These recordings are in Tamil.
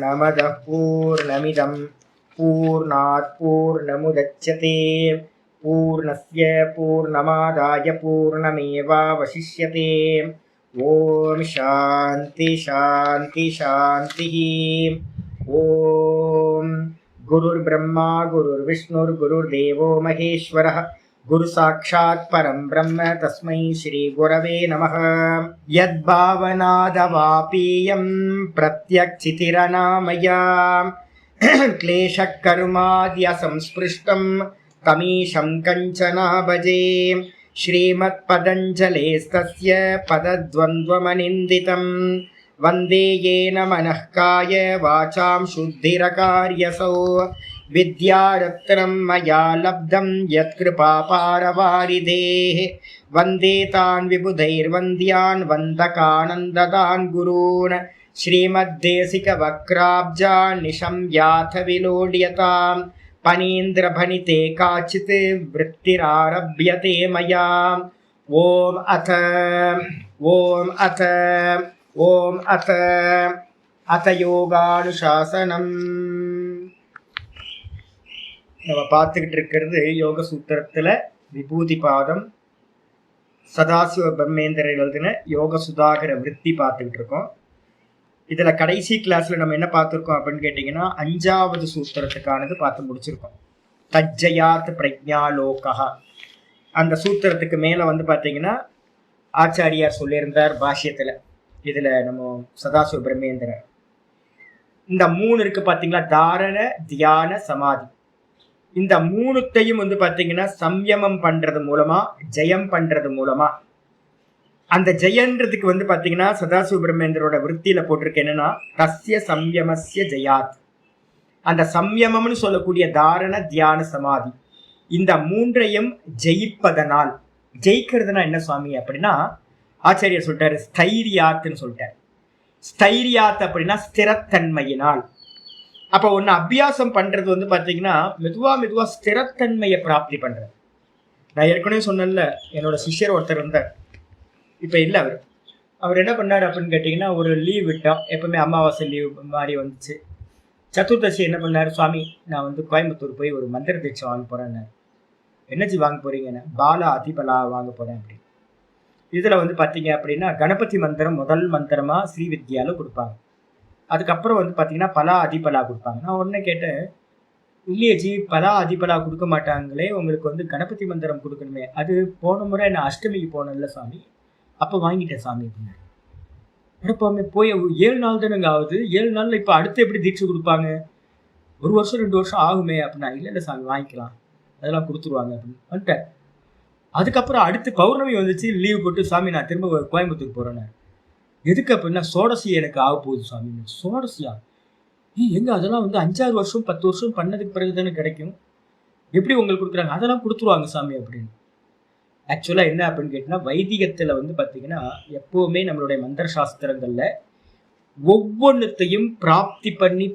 पूर्णमदः पूर्णमिदं पूर्णात् पूर्णमुदच्यते पूर्णस्य पूर्णमादाय पूर्णमेवावशिष्यते। ओम शांति शांति शांति। ओम गुरुर्ब्रह्मा गुरुर्विष्णुर्गुरुर्देवो महेश्वरः गुरु साक्षात् परं ब्रह्म तस्मै श्री गुरवे नमः। यद्भावनादवापीयं प्रत्यक्षितिरनामया क्लेशः कर्माद्यसंस्पृष्टं तमीशं कञ्चना भजे। श्रीमत्पतञ्जलेस्तस्य पदद्वन्द्वमनिन्दितं वन्दे येन मनः काय वाचां शुद्धिरकार्यसौ। विद्यारत्नं मया लब्धं यत्कृपापारवारिधेः वन्दे तान् विबुधैर्वन्द्यान् वन्दकानन्ददान् गुरून्। श्रीमद्देशिकवक्त्राब्जान् निशम्याथ विलोड्यताम् पनीन्द्रभणिते काचित् वृत्तिरारभ्यते मया। ओम अथ योगानुशासनम्। நம்ம பார்த்துக்கிட்டு இருக்கிறது யோக சூத்திரத்தில் விபூதி பாதம் சதாசிவ பிரம்மேந்திரர் எழுதின யோக சுதாகர விருத்தி பார்த்துக்கிட்டு இருக்கோம். இதில் கடைசி கிளாஸில் நம்ம என்ன பார்த்துருக்கோம் அப்படின்னு கேட்டிங்கன்னா 5வது சூத்திரத்துக்கானது பார்த்து முடிச்சிருக்கோம். தஜ்ஜயாத் பிரஜ்ஞாலோகா. அந்த சூத்திரத்துக்கு மேலே வந்து பார்த்தீங்கன்னா ஆச்சாரியார் சொல்லியிருந்தார் பாஷ்யத்தில். இதில் நம்ம சதாசிவ பிரம்மேந்திரர் இந்த 3 இருக்கு பார்த்தீங்களா, தாரண தியான சமாதி. இந்த 3த்தையும் வந்து பார்த்தீங்கன்னா சம்யமம் பண்றது மூலமா ஜெயம் பண்றது மூலமா, அந்த ஜெயன்றதுக்கு வந்து பார்த்தீங்கன்னா சதாசிவ பிரம்மேந்திரோட விருத்தியில போட்டிருக்கு என்னன்னா தஸ்ய சம்யமஸ்ய ஜெயாத். அந்த சம்யமம்னு சொல்லக்கூடிய தாரண தியான சமாதி இந்த 3ஐயும் ஜெயிப்பதனால், ஜெயிக்கிறதுனா என்ன சுவாமி அப்படின்னா ஆச்சாரியர் சொல்லிட்டாரு ஸ்தைரியாத்துன்னு சொல்லிட்டாரு. ஸ்தைரியாத் அப்படின்னா ஸ்திரத்தன்மையினால். அப்போ ஒன்று அபியாசம் பண்ணுறது வந்து பார்த்தீங்கன்னா மெதுவாக ஸ்திரத்தன்மையை பிராப்தி பண்ணுறது. நான் ஏற்கனவே சொன்னேன்ல, என்னோட சிஷ்யர் ஒருத்தர் இருந்தார், இப்போ இல்லை. அவர் என்ன பண்ணார் அப்படின்னு கேட்டிங்கன்னா, ஒரு லீவ் விட்டோம். எப்பவுமே அமாவாசை லீவ் மாதிரி வந்துச்சு. சதுர்தசி என்ன பண்ணார், சுவாமி நான் வந்து கோயம்புத்தூர் போய் ஒரு மந்திர தீட்சை வாங்க போகிறேன்னு. என்னச்சி வாங்க போகிறீங்கன்னு, பாலா அதிபலா வாங்க போகிறேன் அப்படின்னு. இதில் வந்து பார்த்தீங்க அப்படின்னா கணபதி மந்திரம் முதல் மந்திரமாக ஸ்ரீவித்யாவில் கொடுப்பாங்க. அதுக்கப்புறம் வந்து பார்த்தீங்கன்னா பலா அதிபலா கொடுப்பாங்க. நான் உடனே கேட்டேன், இல்லையேஜி பலா அதிபலா கொடுக்க மாட்டாங்களே, உங்களுக்கு வந்து கணபதி மந்திரம் கொடுக்கணுமே. அது போன முறை நான் அஷ்டமிக்கு போனேன்ல சாமி, அப்போ வாங்கிட்டேன் சாமி அப்படின்னு. அடுப்பாமே போய் 7 நாள் தானே ஆகுது, 7 நாளில் இப்போ அடுத்து எப்படி தீட்சை கொடுப்பாங்க, 1 வருஷம் 2 வருஷம் ஆகுமே அப்படின்னா. இல்லை சாமி வாங்கிக்கலாம், அதெல்லாம் கொடுத்துருவாங்க அப்படின்னு வந்துட்டேன். அதுக்கப்புறம் அடுத்து பௌர்ணமி வந்துச்சு, லீவ் போட்டு சாமி நான் திரும்ப கோயம்புத்தூர் போகிறேன்னு. எதுக்கு அப்படின்னா சோடசி எனக்கு ஆக போகுது சாமி. சோடசியா எங்க, அதெல்லாம் வந்து 5-6 வருஷம் 10 வருஷம் பண்ணதுக்கு பிறகு தானே கிடைக்கும், எப்படி உங்களுக்கு கொடுக்குறாங்க, அதெல்லாம் கொடுத்துருவாங்க சாமி அப்படின்னு. ஆக்சுவலாக என்ன அப்படின்னு கேட்டிங்கன்னா வைதிகத்தில் வந்து பார்த்தீங்கன்னா எப்போவுமே நம்மளுடைய மந்திர சாஸ்திரங்களில் ஒவ்வொன்றத்தையும் பிராப்தி பண்ணி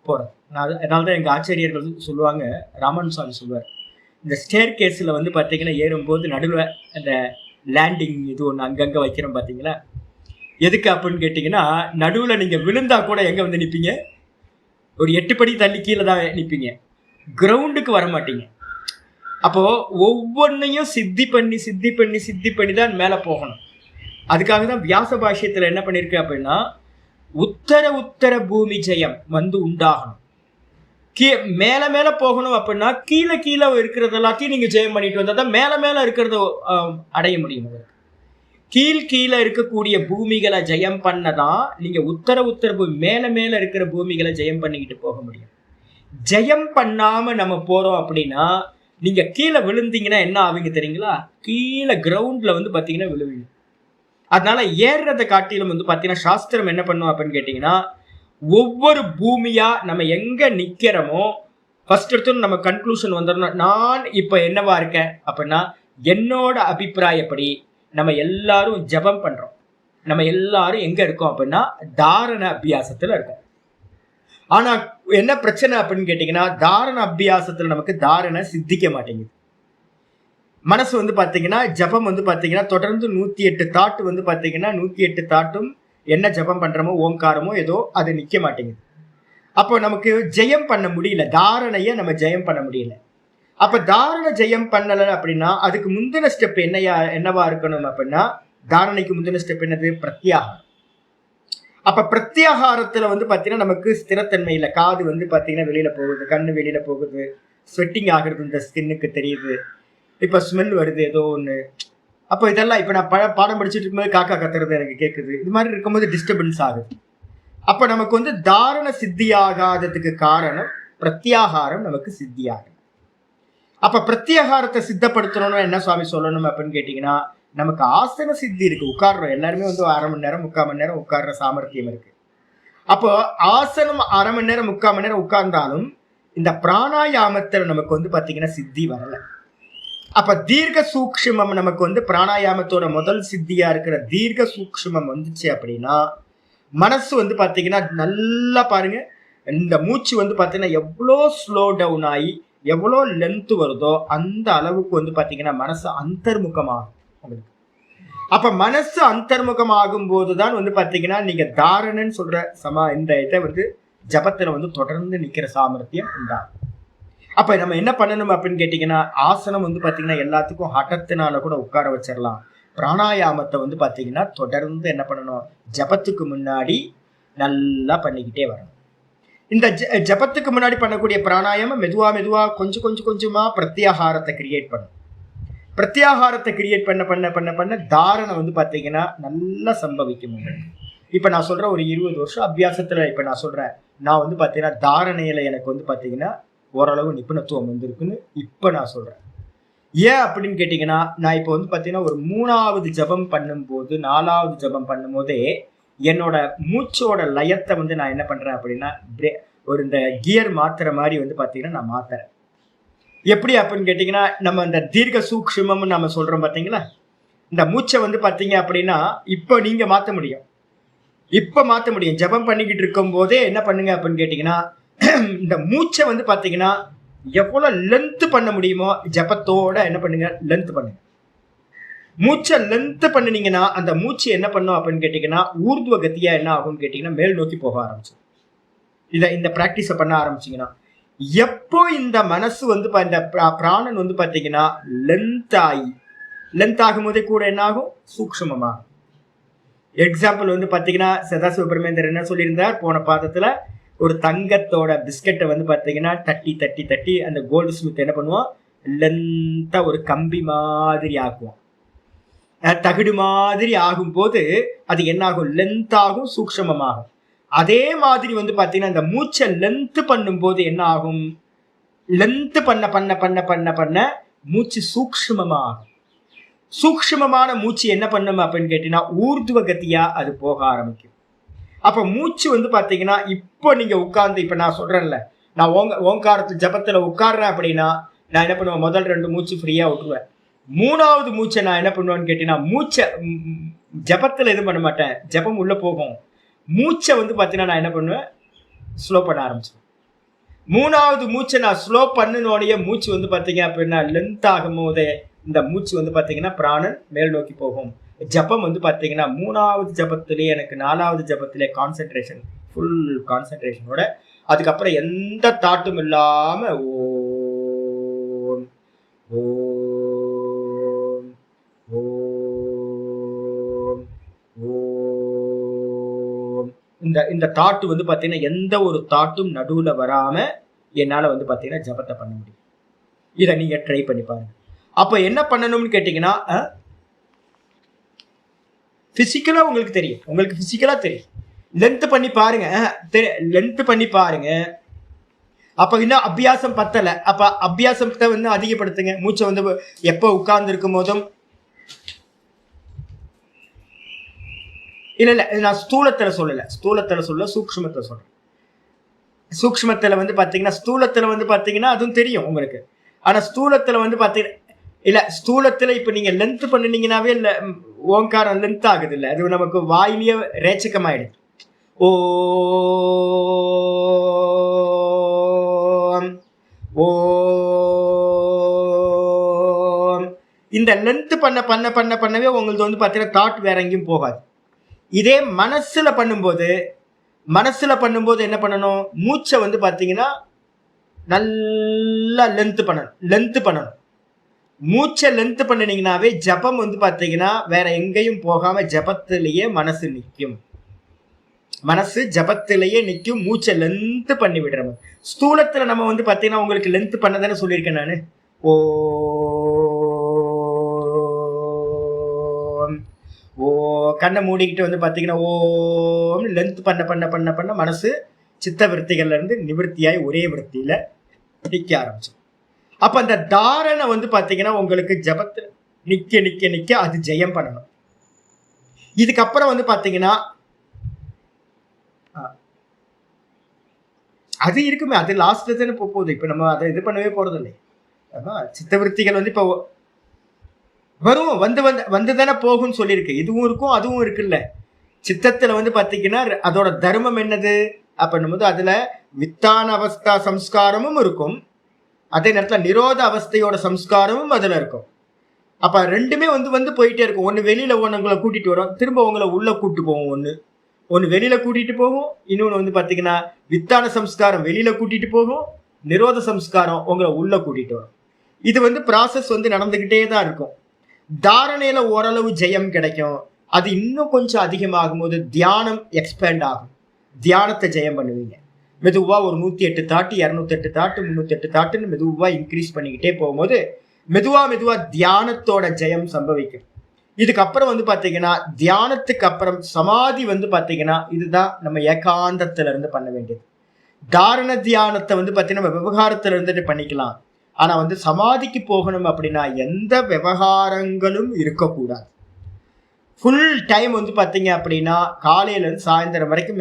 போகிறது. அதனால தான் எங்கள் ஆச்சாரியர்கள் சொல்லுவாங்க, ராமன் சுவாமி சொல்லுவார், இந்த ஸ்டேர் கேஸில் வந்து பார்த்தீங்கன்னா ஏறும்போது நடுவில் அந்த லேண்டிங் இது ஒன்று அங்கங்கே வைக்கிறோம் பார்த்தீங்களா. எதுக்கு அப்படின்னு கேட்டிங்கன்னா நடுவில் நீங்கள் விழுந்தா கூட எங்கே வந்து நிற்பீங்க, ஒரு 8 படி தள்ளி கீழே தான் நிற்பீங்க, கிரவுண்டுக்கு வர மாட்டீங்க. அப்போது ஒவ்வொன்றையும் சித்தி பண்ணி தான் மேலே போகணும். அதுக்காக தான் வியாச பாஷ்யத்தில் என்ன பண்ணியிருக்கு அப்படின்னா உத்தர பூமி ஜெயம் வந்து உண்டாகணும். மேலே போகணும் அப்படின்னா கீழே இருக்கிறது எல்லாத்தையும் நீங்கள் ஜெயம் பண்ணிட்டு வந்தால் தான் மேலே இருக்கிறத அடைய முடியும். கீழே இருக்கக்கூடிய பூமிகளை ஜெயம் பண்ணதான் நீங்கள் உத்தர பூமி மேலே இருக்கிற பூமிகளை ஜெயம் பண்ணிக்கிட்டு போக முடியும். ஜெயம் பண்ணாமல் நம்ம போகிறோம் அப்படின்னா நீங்கள் கீழே விழுந்தீங்கன்னா என்ன ஆவீங்க தெரியுங்களா, கீழே கிரவுண்டில் வந்து பார்த்தீங்கன்னா விழுவீங்க. அதனால ஏறுறதை காட்டிலும் வந்து பார்த்தீங்கன்னா சாஸ்திரம் என்ன பண்ணும் அப்படின்னு கேட்டிங்கன்னா ஒவ்வொரு பூமியா நம்ம எங்க நிக்கிறோமோ ஃபர்ஸ்ட் எடுத்து நம்ம கன்க்ளூஷன் வந்துடணும். நான் இப்ப என்னவா இருக்கேன் அப்படின்னா என்னோட அபிப்பிராயப்படி நம்ம எல்லாரும் ஜபம் பண்றோம், நம்ம எல்லாரும் எங்க இருக்கோம் அப்படின்னா தாரண அபியாசத்துல இருக்கோம். ஆனா என்ன பிரச்சனை அப்படின்னு கேட்டீங்கன்னா தாரண அபியாசத்துல நமக்கு தாரணை சித்திக்க மாட்டேங்குது. மனசு வந்து பார்த்தீங்கன்னா ஜபம் வந்து பார்த்தீங்கன்னா தொடர்ந்து 108 தாட்டு வந்து பார்த்தீங்கன்னா 108 தாட்டும் என்ன ஜபம் பண்றோமோ ஓங்காரமோ ஏதோ அது நிக்க மாட்டேங்குது. அப்போ நமக்கு ஜெயம் பண்ண முடியல, தாரணைய நம்ம ஜெயம் பண்ண முடியல. அப்ப தாரண ஜெயம் பண்ணல அப்படின்னா அதுக்கு முந்தின ஸ்டெப் என்னவா இருக்கணும் அப்படின்னா, தாரணைக்கு முந்தின ஸ்டெப் என்னது? பிரத்யாகாரம். அப்ப பிரத்யாகாரத்துல பாத்தீங்கன்னா நமக்கு ஸ்திரத்தன்மை இல்லை. காது பாத்தீங்கன்னா வெளியில போகுது, கண்ணு வெளியில போகுது, ஸ்வெட்டிங் ஆகுறது இந்த ஸ்கின்னுக்கு தெரியுது, இப்ப ஸ்மெல் வருது ஏதோ ஒண்ணு. அப்போ இதெல்லாம் இப்ப நான் பாடம் படிச்சுட்டு இருக்கும்போது காக்கா கத்துறது எனக்கு கேட்குது. இது மாதிரி இருக்கும்போது டிஸ்டர்பன்ஸ் ஆகுது. அப்ப நமக்கு தாரண சித்தி ஆகாததுக்கு காரணம் பிரத்யாகாரம் நமக்கு சித்தி ஆகும். அப்ப பிரத்யாகாரத்தை சித்தப்படுத்தணும்னு என்ன சுவாமி சொல்லணும் அப்படின்னு கேட்டீங்கன்னா, நமக்கு ஆசன சித்தி இருக்கு, உட்கார்றோம் எல்லாருமே 1/2 மணி நேரம் 3/4 மணி நேரம் உட்கார்ற சாமர்த்தியம் இருக்கு. அப்போ ஆசனம் 1/2 மணி நேரம் 3/4 மணி நேரம் உட்கார்ந்தாலும் இந்த பிராணாயாமத்துல நமக்கு பாத்தீங்கன்னா சித்தி வரல. அப்ப தீர்க்க சூக்ஷ்மம் நமக்கு பிராணாயாமத்தோட முதல் சித்தியா இருக்கிற தீர்க்க சூக்ஷ்மம் வந்துச்சு அப்படின்னா மனசு பாத்தீங்கன்னா நல்லா பாருங்க, இந்த மூச்சு பாத்தீங்கன்னா எவ்வளோ ஸ்லோ டவுன் ஆகி எவ்வளோ லென்த் வருதோ அந்த அளவுக்கு பாத்தீங்கன்னா மனசு அந்தர்முகமாகும் உங்களுக்கு. அப்ப மனசு அந்தர்முகமாகும் போதுதான் பாத்தீங்கன்னா நீங்க தாரணன்னு சொல்ற இந்த இதை ஜபத்துல தொடர்ந்து நிக்கிற சாமர்த்தியம் உண்டாகும். அப்ப நம்ம என்ன பண்ணணும் அப்படின்னு கேட்டீங்கன்னா, ஆசனம் பாத்தீங்கன்னா எல்லாத்துக்கும் ஹட்டத்தினால கூட உட்கார வச்சிடலாம். பிராணாயாமத்தை பாத்தீங்கன்னா தொடர்ந்து என்ன பண்ணணும், ஜபத்துக்கு முன்னாடி நல்லா பண்ணிக்கிட்டே வரணும். இந்த ஜபத்துக்கு முன்னாடி பண்ணக்கூடிய பிராணாயாமம் மெதுவா கொஞ்சமா பிரத்யாகாரத்தை கிரியேட் பண்ணும். பிரத்யாகாரத்தை கிரியேட் பண்ண தாரணை பாத்தீங்கன்னா நல்லா சம்பவிக்கும். இப்ப நான் சொல்றேன், ஒரு 20 வருஷம் அபியாசத்துல இப்ப நான் சொல்றேன், நான் பாத்தீங்கன்னா தாரணையில எனக்கு பாத்தீங்கன்னா ஓரளவு நிபுணத்துவம் வந்திருக்குன்னு இப்ப நான் சொல்றேன். ஏன் அப்படின்னு கேட்டீங்கன்னா, நான் இப்போ பாத்தீங்கன்னா ஒரு 3வது ஜபம் பண்ணும்போது 4வது ஜபம் பண்ணும் போதே என்னோட மூச்சோட லயத்தை நான் என்ன பண்றேன் அப்படின்னா ஒரு இந்த கியர் மாத்துற மாதிரி பாத்தீங்கன்னா நான் மாத்துறேன். எப்படி அப்படின்னு கேட்டீங்கன்னா, நம்ம இந்த தீர்க்க சூக்ஷ்மம்னு நம்ம சொல்றோம் பாத்தீங்களா, இந்த மூச்சை பாத்தீங்க அப்படின்னா இப்போ நீங்க மாத்த முடியும். ஜபம் பண்ணிக்கிட்டு இருக்கும் போதே என்ன பண்ணுங்க அப்படின்னு கேட்டீங்கன்னா, இந்த மூச்சை பாத்தீங்கன்னா எவ்வளவு லென்த் பண்ண முடியுமோ ஜபத்தோட என்ன பண்ணுங்க, லென்த் பண்ணுங்க. மூச்சை லென்த் பண்ணினீங்கன்னா அந்த மூச்சு என்ன பண்ணும் அப்படின்னு கேட்டீங்கன்னா ஊர்துவ கத்தியா என்ன ஆகும்னு கேட்டீங்கன்னா மேல் நோக்கி போக ஆரம்பிச்சு. இந்த பிராக்டிஸை பண்ண ஆரம்பிச்சிங்கன்னா எப்போ இந்த மனசு இந்த பிராணன் பாத்தீங்கன்னா லென்த் ஆகும் போதே கூட என்ன ஆகும், சூக்ஷ்மமாகும். எக்ஸாம்பிள் பாத்தீங்கன்னா சதாசிவ பிரமேந்தர் என்ன சொல்லியிருந்தார், போன பாதத்துல ஒரு தங்கத்தோட பிஸ்கெட்டை பாத்தீங்கன்னா தட்டி அந்த கோல்டு ஸ்மித் என்ன பண்ணுவோம், லென்த்தா ஒரு கம்பி மாதிரி ஆக்குவோம். தகுடு மாதிரி ஆகும் போது அது என்ன ஆகும், லென்த் ஆகும், சூக்ஷ்மமாகும். அதே மாதிரி பாத்தீங்கன்னா இந்த மூச்சை லென்த் பண்ணும் போது என்ன ஆகும், லென்த் பண்ண மூச்சு சூக்ஷ்மமாகும். சூக்ஷ்மமான மூச்சு என்ன பண்ணும் அப்படின்னு கேட்டீங்கன்னா ஊர்துவ கத்தியா அது போக ஆரம்பிக்கும். அப்ப மூச்சு பாத்தீங்கன்னா இப்போ நீங்க உட்கார்ந்து இப்ப நான் சொல்றேன்ல, நான் ஓங்காரத்து ஜபத்துல உட்கார்றேன் அப்படின்னா நான் என்ன பண்ணுவேன், முதல் 2 மூச்சு ஃப்ரீயா விட்டுருவேன். 3வது மூச்சை நான் என்ன பண்ணுவேன்னு கேட்டீங்கன்னா மூச்சை ஜபத்துல எதுவும் பண்ண மாட்டேன், ஜபம் உள்ள போகும். மூச்சை பாத்தீங்கன்னா நான் என்ன பண்ணுவேன், ஸ்லோ பண்ண ஆரம்பிச்சுவேன். 3வது மூச்சை நான் ஸ்லோ பண்ணினோடைய மூச்சு பாத்தீங்க அப்படின்னா லென்த் ஆகும் போதே இந்த மூச்சு பாத்தீங்கன்னா பிராணன் மேல் நோக்கி போகும். ஜபம் பாத்தீங்கன்னா 3வது ஜபத்திலேயே எனக்கு 4வது ஜபத்திலே கான்சென்ட்ரேஷன், ஃபுல் கான்சென்ட்ரேஷனோட அதுக்கப்புறம் எந்த தாட்டும் இல்லாம ஓம் ஓம் ஓம் ஓம் இந்த தாட்டு பாத்தீங்கன்னா எந்த ஒரு தாட்டும் நடுவுல வராம என்னால பாத்தீங்கன்னா ஜபத்தை பண்ண முடியும். இதை நீங்க ட்ரை பண்ணி பாருங்க. அப்ப என்ன பண்ணணும்னு கேட்டீங்கன்னா, பிசிக்கலா உங்களுக்கு தெரியும், லென்த் பண்ணி பாருங்க. அப்ப இன்னும் அபியாசம் பத்தல, அப்ப அபியாசத்தை அதிகப்படுத்துங்க. மூச்சை எப்ப உட்கார்ந்து இருக்கும் போதும் இல்ல நான் ஸ்தூலத்துல சொல்ல சூக்ஷ்மத்தை சொல்றேன். சூக்ஷ்மத்துல பாத்தீங்கன்னா ஸ்தூலத்துல பாத்தீங்கன்னா அதுவும் தெரியும் உங்களுக்கு. ஆனா ஸ்தூலத்துல பாத்தீங்கன்னா இல்ல, ஸ்தூலத்துல இப்ப நீங்க லென்த் பண்ணினீங்கன்னாவே இல்ல ஓங்காரம் லென்த் ஆகுது இல்ல, அது நமக்கு வாயிலேயே ரேச்சகமாயிடுது. ஓம் ஓம் இந்த லென்த் பண்ணவே உங்களுக்கு பாத்தீங்கன்னா தாட் வேற எங்கேயும் போகாது. இதே மனசுல பண்ணும்போது என்ன பண்ணணும், மூச்சை வந்து பாத்தீங்கன்னா நல்லா லென்த் பண்ணணும். மூச்சை லென்த் பண்ணினீங்கன்னாவே ஜபம் வந்து பாத்தீங்கன்னா வேற எங்கேயும் போகாம ஜபத்திலேயே மனசு நிற்கும். மூச்சை லென்த் பண்ணி விடுறோம். ஸ்தூலத்துல நம்ம வந்து பாத்தீங்கன்னா உங்களுக்கு லென்த் பண்ணதானே சொல்லியிருக்கேன் நானு. ஓ கண்ணை மூடிக்கிட்டு வந்து பாத்தீங்கன்னா ஓம் லென்த் பண்ண மனசு சித்த விருத்திகள்ல இருந்து நிவர்த்தியாய் ஒரே விருத்தியில நிக்க ஆரம்பிச்சு. அப்ப அந்த தாரணை வந்து பாத்தீங்கன்னா உங்களுக்கு ஜபத்துல நிக்க அது ஜெயம் பண்ணணும். இதுக்கப்புறம் வந்து பாத்தீங்கன்னா அது இருக்குமே, அது லாஸ்ட்ல தானே போகுது. இப்ப நம்ம அதை இது பண்ணவே போறது இல்லை. சித்தவருத்திகள் வந்து இப்ப வரும், வந்து தானே போகும்னு சொல்லியிருக்கு. இதுவும் இருக்கும் அதுவும் இருக்குல்ல. சித்தத்துல வந்து பாத்தீங்கன்னா அதோட தர்மம் என்னது அப்படின்னும் அதுல வித்தான அவஸ்தா சம்ஸ்காரமும் இருக்கும், அதே நேரத்துல நிரோத அவஸ்தையோட சம்ஸ்காரமும் அதுல இருக்கும். அப்ப ரெண்டுமே வந்து போயிட்டே இருக்கும். ஒண்ணு வெளியில உங்களை கூட்டிட்டு வரும், திரும்ப உங்களை உள்ள கூட்டு போகும். ஒண்ணு வெளியில கூட்டிட்டு போகும், இன்னொன்னு வந்து பாத்தீங்கன்னா வித்தான சம்ஸ்காரம் வெளியில கூட்டிட்டு போகும், நிரோத சம்ஸ்காரம் உங்களை உள்ள கூட்டிட்டு வரும். இது வந்து ப்ராசஸ் வந்து நடந்துகிட்டே தான் இருக்கும். தாரணையில ஓரளவு ஜெயம் கிடைக்கும். அது இன்னும் கொஞ்சம் அதிகமாகும் போது தியானம் எக்ஸ்பேண்ட் ஆகும். தியானத்தை ஜெயம் பண்ணுவீங்க. மெதுவா ஒரு 108 தாட்டு, 208 தாட்டு, 308 தாட்டுன்னு மெதுவா இன்க்ரீஸ் பண்ணிக்கிட்டே போகும்போது மெதுவா தியானத்தோட ஜெயம் சம்பவிக்கும். இதுக்கப்புறம் வந்து பாத்தீங்கன்னா தியானத்துக்கு அப்புறம் சமாதி வந்து பாத்தீங்கன்னா இதுதான் நம்ம ஏகாந்தத்துல இருந்து பண்ண வேண்டியது. தாரண தியானத்தை வந்து பாத்தீங்கன்னா நம்ம விவகாரத்துல இருந்துட்டு பண்ணிக்கலாம். ஆனா வந்து சமாதிக்கு போகணும் அப்படின்னா எந்த விவகாரங்களும் இருக்கக்கூடாது. ஃபுல் டைம் வந்து பாத்தீங்க அப்படின்னா காலையில இருந்து சாயந்தரம் வரைக்கும்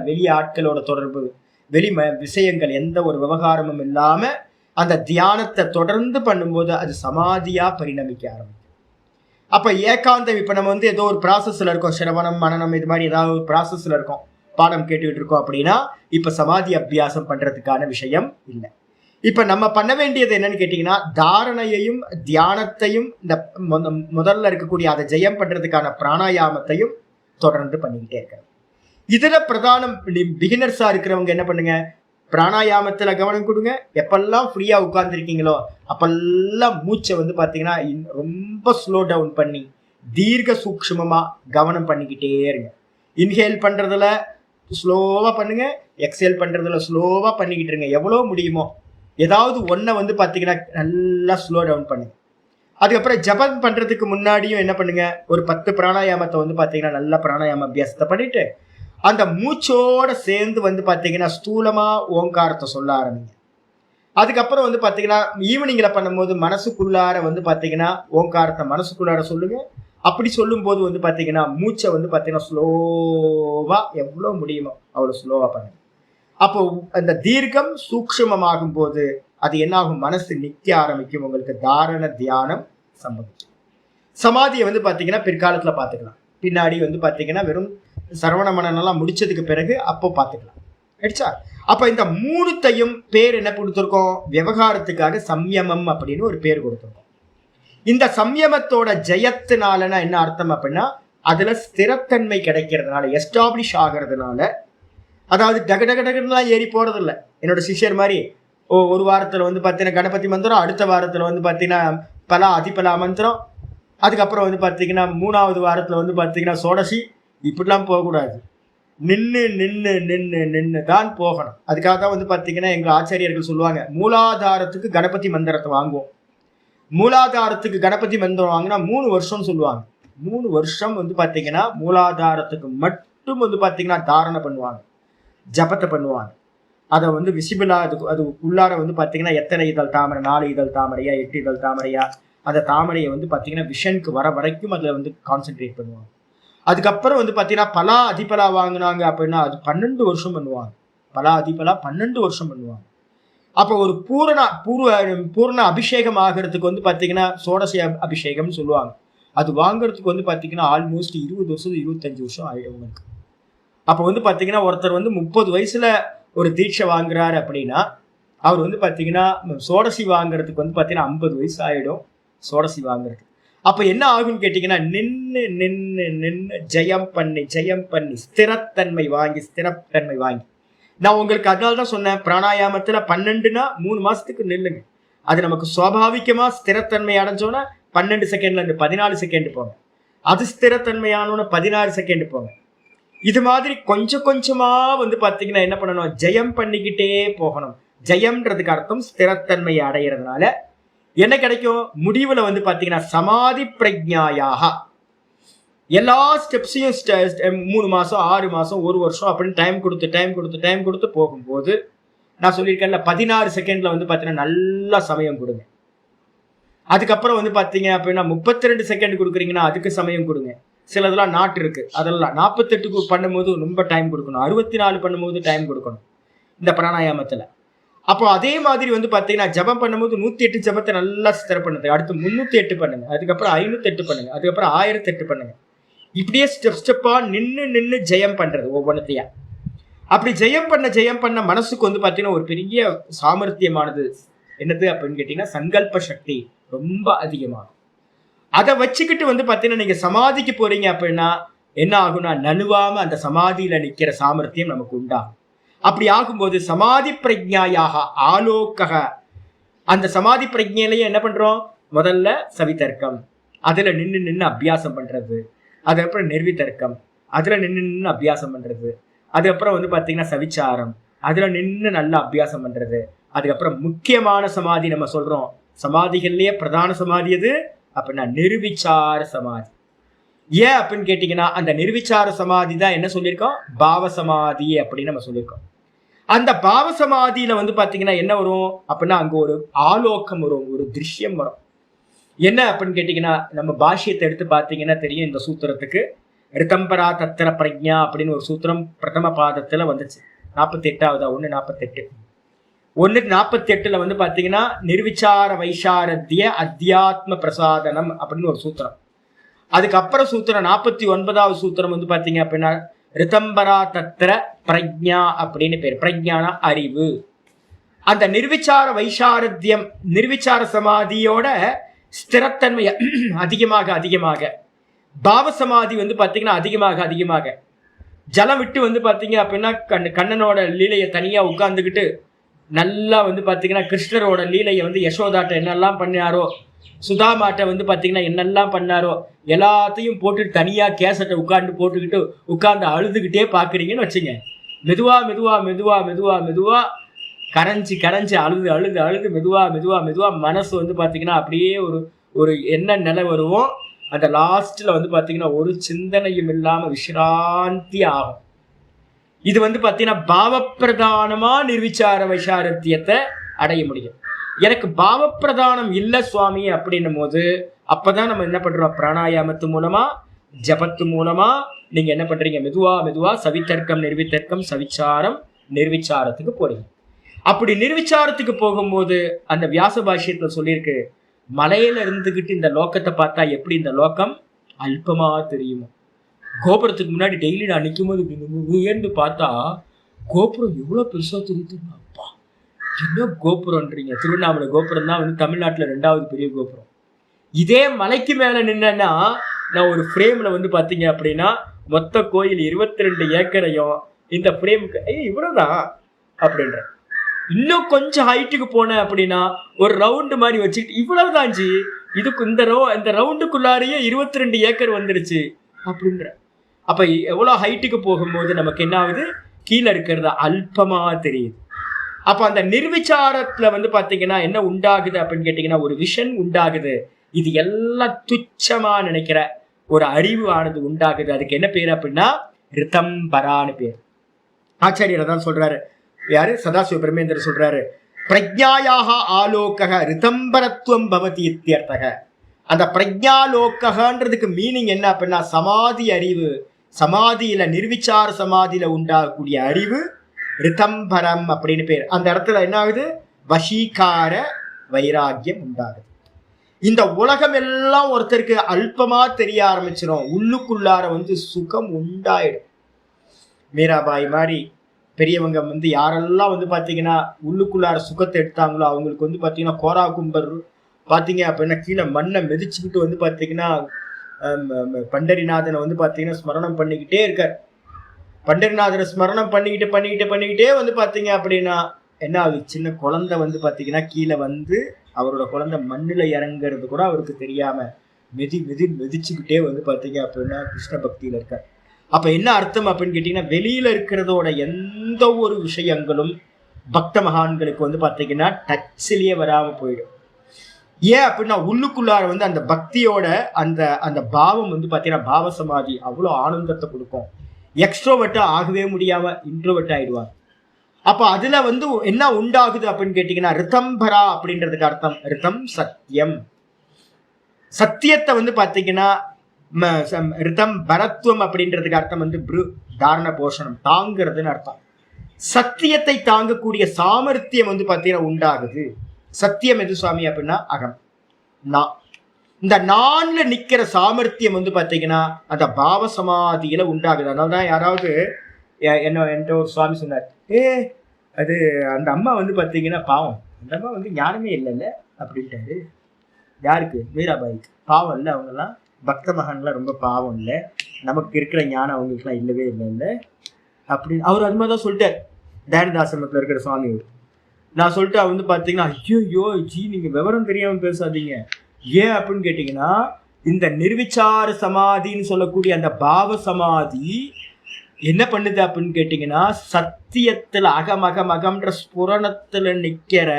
வெளி ஆட்களோட தொடர்பு, வெளி விஷயங்கள், எந்த ஒரு விவகாரமும் இல்லாம அந்த தியானத்தை தொடர்ந்து பண்ணும்போது அது சமாதியா பரிணமிக்க ஆரம்பிக்கும். அப்ப ஏகாந்தம், இப்ப நம்ம வந்து ஏதோ ஒரு ப்ராசஸ்ல இருக்கோம், சிரவணம் மனனம் இது மாதிரி ஏதாவது ஒரு ப்ராசஸ்ல இருக்கோம், பாடம் கேட்டுக்கிட்டு இருக்கோம் அப்படின்னா இப்ப சமாதி அபியாசம் பண்றதுக்கான விஷயம் இல்லை. இப்ப நம்ம பண்ண வேண்டியது என்னன்னு கேட்டீங்கன்னா தாரணையையும் தியானத்தையும் இந்த முதல்ல இருக்கக்கூடிய அதை ஜெயம் பண்றதுக்கான பிராணாயாமத்தையும் தொடர்ந்து பண்ணிக்கிட்டே இருக்க. இதுல பிரதானம் பிகினர்ஸா இருக்கிறவங்க என்ன பண்ணுங்க, பிராணாயாமத்துல கவனம் கொடுங்க. எப்பெல்லாம் ஃப்ரீயா உட்கார்ந்துருக்கீங்களோ அப்பெல்லாம் மூச்சை வந்து பாத்தீங்கன்னா ரொம்ப ஸ்லோ டவுன் பண்ணி தீர்க்க சூக்ஷ்மமா கவனம் பண்ணிக்கிட்டே இருங்க. இன்ஹேல் பண்றதுல ஸ்லோவா பண்ணுங்க, எக்ஸேல் பண்றதுல ஸ்லோவா பண்ணிக்கிட்டு இருங்க. எவ்வளவு முடியுமோ ஏதாவது ஒன்றை வந்து பாத்தீங்கன்னா நல்லா ஸ்லோ டவுன் பண்ணுங்க. அதுக்கப்புறம் ஜபம் பண்றதுக்கு முன்னாடியும் என்ன பண்ணுங்க, ஒரு 10 பிராணாயாமத்தை வந்து பாத்தீங்கன்னா நல்ல பிராணாயாம அபியாசத்தை பண்ணிட்டு அந்த மூச்சோட சேர்ந்து வந்து பாத்தீங்கன்னா ஸ்தூலமா ஓங்காரத்தை சொல்ல ஆரம்பிங்க. அதுக்கப்புறம் வந்து பாத்தீங்கன்னா ஈவினிங்ல பண்ணும்போது மனசுக்குள்ளார வந்து பாத்தீங்கன்னா ஓங்காரத்தை மனசுக்குள்ளார சொல்லுங்க. அப்படி சொல்லும் போது வந்து பாத்தீங்கன்னா மூச்சை வந்து பாத்தீங்கன்னா ஸ்லோவா எவ்வளவு முடியுமோ அவ்வளவு ஸ்லோவா பண்ணுங்க. அப்போ அந்த தீர்க்கம் சூக்ஷ்மமாகும் போது அது என்ன ஆகும், மனசு நிக்க ஆரம்பிக்கும். உங்களுக்கு தாரண தியானம் சம்பவிக்கும். சமாதியை வந்து பாத்தீங்கன்னா பிற்காலத்துல பாத்துக்கலாம். பின்னாடி வந்து பாத்தீங்கன்னா வெறும் சரவண மனநெல்லாம் முடிச்சதுக்கு பிறகு அப்போ பாத்துக்கலாம். ஆயிடுச்சா? அப்ப இந்த மூணுத்தையும் பேர் என்ன கொடுத்துருக்கோம், விவகாரத்துக்காக சம்யமம் அப்படின்னு ஒரு பேர் கொடுத்துருக்கோம். இந்த சம்யமத்தோட ஜெயத்தினாலனா என்ன அர்த்தம் அப்படின்னா அதுல ஸ்திரத்தன்மை கிடைக்கிறதுனால, எஸ்டாப்ளிஷ் ஆகிறதுனால, அதாவது டகடகடகெல்லாம் ஏறி போறது இல்லை. என்னோட சிஷ்யர் மாதிரி ஒரு வாரத்துல வந்து பாத்தீங்கன்னா கணபதி மந்திரம், அடுத்த வாரத்துல வந்து பாத்தீங்கன்னா பலா அதிபலா மந்திரம், அதுக்கப்புறம் வந்து பாத்தீங்கன்னா 3வது வாரத்துல வந்து பாத்தீங்கன்னா சோடசி, இப்படிலாம் போகக்கூடாது. நின்று தான் போகணும். அதுக்காக தான் வந்து பாத்தீங்கன்னா எங்க ஆச்சாரியர்கள் சொல்லுவாங்க, மூலாதாரத்துக்கு கணபதி மந்திரத்தை வாங்குவோம். மூலாதாரத்துக்கு கணபதி மந்திரம் வாங்கினா 3 வருஷம்னு சொல்லுவாங்க. 3 வருஷம் வந்து பாத்தீங்கன்னா மூலாதாரத்துக்கு மட்டும் வந்து பாத்தீங்கன்னா தாரணை பண்ணுவாங்க, ஜபத்தை பண்ணுவாங்க. அதை வந்து விசிபிளா அது உள்ளார வந்து பாத்தீங்கன்னா எத்தனை இதழ் தாமரை, 4 இதழ் தாமரையா 8 இதழ் தாமரையா, அந்த தாமரையை வந்து பாத்தீங்கன்னா விஷனுக்கு வர வரைக்கும் அதுல வந்து கான்சென்ட்ரேட் பண்ணுவாங்க. அதுக்கப்புறம் வந்து பாத்தீங்கன்னா பலா அதிபலா வாங்கினாங்க அப்படின்னா அது 12 வருஷம் பண்ணுவாங்க. பலா அதிபலா 12 வருஷம் பண்ணுவாங்க. அப்போ ஒரு பூர்ண அபிஷேகம் ஆகிறதுக்கு வந்து பாத்தீங்கன்னா சோடசி அபிஷேகம்னு சொல்லுவாங்க. அது வாங்குறதுக்கு வந்து பாத்தீங்கன்னா ஆல்மோஸ்ட் 20 வருஷம் 25 வருஷம் ஆயிடும் உங்களுக்கு. அப்ப வந்து பாத்தீங்கன்னா ஒருத்தர் வந்து 30 வயசுல ஒரு தீட்சை வாங்குறாரு அப்படின்னா அவர் வந்து பாத்தீங்கன்னா சோடசி வாங்குறதுக்கு வந்து பாத்தீங்கன்னா 50 வயசு ஆயிடும் சோடசி வாங்குறதுக்கு. அப்ப என்ன ஆகும்னு கேட்டீங்கன்னா, நின்னு நின்னு நின்னு ஜெயம் பண்ணி ஸ்திரத்தன்மை வாங்கி. நான் உங்களுக்கு அதனாலதான் சொன்னேன், பிராணாயாமத்துல 12னா 3 மாசத்துக்கு நில்லுங்க. அது நமக்கு சுவாபாவிகமா ஸ்திரத்தன்மை அடைஞ்சோன்னா 12 செகண்ட்ல இருந்து 14 செகண்ட் போங்க. அது ஸ்திரத்தன்மையானோன்னு 16 செகண்ட் போங்க. இது மாதிரி கொஞ்சம் கொஞ்சமா பாத்தீங்கன்னா என்ன பண்ணணும், ஜெயம் பண்ணிக்கிட்டே போகணும். ஜெயம்ன்றதுக்கு அர்த்தம் ஸ்திரத்தன்மையை அடைகிறதுனால என்ன கிடைக்கும், முடிவுல பாத்தீங்கன்னா சமாதி பிரஜ்ஞாயாக எல்லா ஸ்டெப்ஸையும் 3 மாசம் 6 மாசம் 1 வருஷம் அப்படின்னு டைம் கொடுத்து போகும்போது நான் சொல்லியிருக்கேன்ல 16 செகண்ட்ல பாத்தீங்கன்னா நல்ல சமயம் கொடுங்க. அதுக்கப்புறம் பாத்தீங்க அப்படின்னா 32 செகண்ட் கொடுக்குறீங்கன்னா அதுக்கு சமயம் கொடுங்க. சிலதெல்லாம் நாட்டு இருக்கு, அதெல்லாம் 48க்கு பண்ணும்போது ரொம்ப டைம் கொடுக்கணும், 64 பண்ணும்போது டைம் கொடுக்கணும் இந்த பிராணாயாமத்துல. அப்போ அதே மாதிரி பாத்தீங்கன்னா ஜபம் பண்ணும்போது 108 ஜபத்தை நல்லா ஸ்திர பண்ணுது, அடுத்து 308 பண்ணுங்க, அதுக்கப்புறம் 508 பண்ணுங்க, அதுக்கப்புறம் 1008 பண்ணுங்க. இப்படியே ஸ்டெப்பா நின்னு ஜெயம் பண்றது ஒவ்வொன்றத்தையா. அப்படி ஜெயம் பண்ண மனசுக்கு பாத்தீங்கன்னா ஒரு பெரிய சாமர்த்தியமானது என்னது அப்படின்னு கேட்டீங்கன்னா சங்கல்ப சக்தி ரொம்ப அதிகமாகும். அதை வச்சுக்கிட்டு பாத்தீங்கன்னா நீங்க சமாதிக்கு போறீங்க அப்படின்னா என்ன ஆகும்னா, நழுவாம அந்த சமாதியில நிக்கிற சாமர்த்தியம் நமக்கு உண்டாகும். அப்படி ஆகும்போது சமாதி பிரஜ்ஞாயாக ஆலோக்கக, அந்த சமாதி பிரஜையிலேயே என்ன பண்றோம், முதல்ல சவிதர்க்கம், அதுல நின்னு அபியாசம் பண்றது, அதுக்கப்புறம் நிர்விதர்க்கம், அதுல நின்னு அபியாசம் பண்றது, அதுக்கப்புறம் பாத்தீங்கன்னா சவிச்சாரம், அதுல நின்று நல்லா அபியாசம் பண்றது, அதுக்கப்புறம் முக்கியமான சமாதி நம்ம சொல்றோம், சமாதிகள்லயே பிரதான சமாதி எது அப்படின்னா நிர்விச்சார சமாதி. ஏன் அப்படின்னு கேட்டீங்கன்னா அந்த நிர்விச்சார சமாதி தான் என்ன சொல்லியிருக்கோம், பாவ சமாதி அப்படின்னு நம்ம சொல்லியிருக்கோம். அந்த பாவ சமாதியில பாத்தீங்கன்னா என்ன வரும் அப்படின்னா அங்க ஒரு ஆலோக்கம் வரும், ஒரு திருஷ்யம் வரும். என்ன அப்படின்னு கேட்டீங்கன்னா நம்ம பாஷ்யத்தை எடுத்து பார்த்தீங்கன்னா தெரியும், இந்த சூத்திரத்துக்கு ரிதம்பரா தத்திர பிரஜா அப்படின்னு ஒரு சூத்திரம் பிரதம பாதத்துல வந்துச்சு, 48வது 148ல பாத்தீங்கன்னா நிர்விச்சார வைசாரத்திய அத்தியாத்ம பிரசாதனம் அப்படின்னு ஒரு சூத்திரம். அதுக்கப்புறம் சூத்திரம் 49வது சூத்திரம் பாத்தீங்க அப்படின்னா ரிதம்பரா தத்திர பிரஜா அப்படின்னு பேர், பிரஜான அறிவு. அந்த நிர்விச்சார வைசாரத்தியம் நிர்விச்சார சமாதியோட ஸ்திரத்தன்மைய அதிகமாக பாவ சமாதி பாத்தீங்கன்னா அதிகமாக ஜலம் விட்டு பாத்தீங்க அப்படின்னா கண்ணனோட லீலையை தனியா உட்கார்ந்துக்கிட்டு நல்லா பாத்தீங்கன்னா கிருஷ்ணரோட லீலையை யசோதாட்ட என்னெல்லாம் பண்ணாரோ, சுதாமாட்ட பாத்தீங்கன்னா என்னெல்லாம் பண்ணாரோ எல்லாத்தையும் போட்டு தனியா கேசட்டை உட்கார்ந்து அழுதுகிட்டே பாக்குறீங்கன்னு வச்சுங்க. மெதுவா கரைஞ்சி அழுது மெதுவா மனசு பாத்தீங்கன்னா அப்படியே ஒரு என்ன நிலை வருவோம், அந்த லாஸ்ட்ல பாத்தீங்கன்னா ஒரு சிந்தனையும் இல்லாம விசிராந்தி ஆகும். இது பாத்தீங்கன்னா பாவப்பிரதானமா நிர்விச்சார வைசாரத்தியத்தை அடைய முடியும். எனக்கு பாவப்பிரதானம் இல்லை சுவாமி அப்படின்னும் போது அப்பதான் நம்ம என்ன பண்றோம், பிராணாயாமத்து மூலமா ஜபத்து மூலமா நீங்க என்ன பண்றீங்க, மெதுவா சவித்தர்க்கம் நிர்வித்தர்க்கம் சவிச்சாரம் நிர்விச்சாரத்துக்கு போறீங்க. அப்படி நிர்விச்சாரத்துக்கு போகும்போது அந்த வியாச பாஷ்யத்துல சொல்லியிருக்கு, மலையில இருந்துகிட்டு இந்த லோக்கத்தை பார்த்தா எப்படி இந்த லோக்கம் அல்பமா தெரியுமோ, கோபுரத்துக்கு முன்னாடி டெய்லி நான் நிற்கும் போது உயர்ந்து பார்த்தா கோபுரம் எவ்வளவு பெருசா தெரியுதுங்க. அப்பா என்ன கோபுரம்ன்றீங்க, திருவண்ணாமலை கோபுரம் தான் தமிழ்நாட்டுல 2வது பெரிய கோபுரம். இதே மலைக்கு மேல நின்னா நான் ஒரு ஃப்ரேம்ல பாத்தீங்க அப்படின்னா மொத்த கோயில் 22 ஏக்கரையும் இந்த ஃப்ரேமுக்கு இவ்வளவுதான் அப்படின்ற. இன்னும் கொஞ்சம் ஹைட்டுக்கு போனேன் அப்படின்னா ஒரு ரவுண்டு மாதிரி வச்சுக்கிட்டு இவ்வளவுதான் ஜி, இதுக்கு இந்த ரவுண்டுக்குள்ளாரையே 22 ஏக்கர் வந்துருச்சு அப்படின்ற. அப்ப எவ்வளவு ஹைட்டுக்கு போகும்போது நமக்கு என்ன ஆகுது, கீழே இருக்கிறது அல்பமா தெரியுது. அப்ப அந்த நிர்விச்சாரத்துல பாத்தீங்கன்னா என்ன உண்டாகுது அப்படின்னு கேட்டீங்கன்னா ஒரு விஷன் உண்டாகுது. இது எல்லாம் துச்சமா நினைக்கிற ஒரு அறிவு ஆனது உண்டாகுது. அதுக்கு என்ன பேர் அப்படின்னா ரிதம்பரான்னு பேர். ஆச்சாரியர் தான் சொல்றாரு, யாரு சதாசிவ பிரம்மேந்திர சொல்றாரு, பிரஜ்ஞாயாக ஆலோகக ரிதம்பரத்துவம் பவதி இத்தியர்த்தக. அந்த பிரஜ்ஞாலோகன்றதுக்கு மீனிங் என்ன அப்படின்னா சமாதி அறிவு, சமாதியில நிர்விச்சார சமாதியில உண்டாகக்கூடிய அறிவு ரிதம்பரம் அப்படின்னு பேர். அந்த இடத்துல என்ன ஆகுது, வசீகார வைராக்கியம் உண்டாகுது. இந்த உலகம் எல்லாம் ஒருத்தருக்கு அல்பமா தெரிய ஆரம்பிச்சிடும், உள்ளுக்குள்ளார சுகம் உண்டாயிடும். மீராபாய் மாதிரி பெரியவங்க யாரெல்லாம் பாத்தீங்கன்னா உள்ளுக்குள்ளார சுகத்தை எடுத்தாங்களோ அவங்களுக்கு பாத்தீங்கன்னா கோரா கும்பர் பாத்தீங்க அப்படின்னா கீழே மண்ணை மிதிச்சுக்கிட்டு வந்து பாத்தீங்கன்னா பண்டரிநாதனை வந்து பாத்தீங்கன்னா ஸ்மரணம் பண்ணிக்கிட்டே இருக்கார். பண்டரிநாதனை ஸ்மரணம் பண்ணிக்கிட்டே வந்து பாத்தீங்க அப்படின்னா என்ன ஆகுது, சின்ன குழந்தை வந்து பாத்தீங்கன்னா கீழே வந்து அவரோட குழந்தை மண்ணுல இறங்குறது கூட அவருக்கு தெரியாம மிதிச்சுக்கிட்டே வந்து பாத்தீங்க அப்படின்னா கிருஷ்ண பக்தியில இருக்கார். அப்ப என்ன அர்த்தம் அப்படின்னு கேட்டீங்கன்னா, வெளியில இருக்கிறதோட எந்த ஒரு விஷயங்களும் பக்த மகான்களுக்கு வந்து பாத்தீங்கன்னா டச்சிலேயே வராம போயிடும். ஏன் அப்படின்னா உள்ளுக்குள்ளார வந்து அந்த பக்தியோட அந்த அந்த பாவம் வந்து பாத்தீங்கன்னா பாவ சமாதி அவ்வளவு ஆனந்தத்தை கொடுக்கும். எக்ஸ்ட்ரோவர்ட்டா ஆகவே முடியாம இன்ட்ரோவர்ட் ஆயிடுவாங்க. அப்ப அதுல வந்து என்ன உண்டாகுது அப்படின்னு கேட்டீங்கன்னா, ரிதம்பரா அப்படின்றதுக்கு அர்த்தம் ரிதம் சத்தியம். சத்தியத்தை வந்து பாத்தீங்கன்னா ரிதம் பரத்துவம் அப்படின்றதுக்கு அர்த்தம் வந்து தாரண போஷணம், தாங்கிறதுன்னு அர்த்தம். சத்தியத்தை தாங்கக்கூடிய சாமர்த்தியம் வந்து பாத்தீங்கன்னா உண்டாகுது. சத்தியம் எது சுவாமி அப்படின்னா அகம், நான். இந்த நான்ல நிக்கிற சாமர்த்தியம் வந்து பாத்தீங்கன்னா அந்த பாவ சமாதியில உண்டாகுது. அதனாலதான் யாராவது என்கிட்ட ஒரு சுவாமி சொன்னார், அது அந்த அம்மா வந்து பாத்தீங்கன்னா பாவம், அந்த அம்மா வந்து ஞானமே இல்லைல்ல அப்படின்ட்டாரு. யாருக்கு? மீராபாய்க்கு. பாவம் இல்லை, அவங்கெல்லாம் பக்த மகான்லாம் ரொம்ப பாவம் இல்லை, நமக்கு இருக்கிற ஞானம் அவங்களுக்குலாம் இல்லவே இல்லை அப்படின்னு அவர் அது மாதிரி தான் சொல்லிட்டார். தயானதாசிரமத்தில் இருக்கிற சுவாமி. நான் சொல்லிட்டு வந்து பார்த்தீங்கன்னா, ஐயோ ஜி நீங்கள் விவரம் தெரியாமல் பேசாதீங்க. ஏன் அப்படின்னு கேட்டிங்கன்னா, இந்த நிர்விச்சார சமாதின்னு சொல்லக்கூடிய அந்த பாவ சமாதி என்ன பண்ணுது அப்படின்னு கேட்டிங்கன்னா, சத்தியத்தில் அகமகமகம்ன்ற ஸ்புரணத்தில் நிற்கிற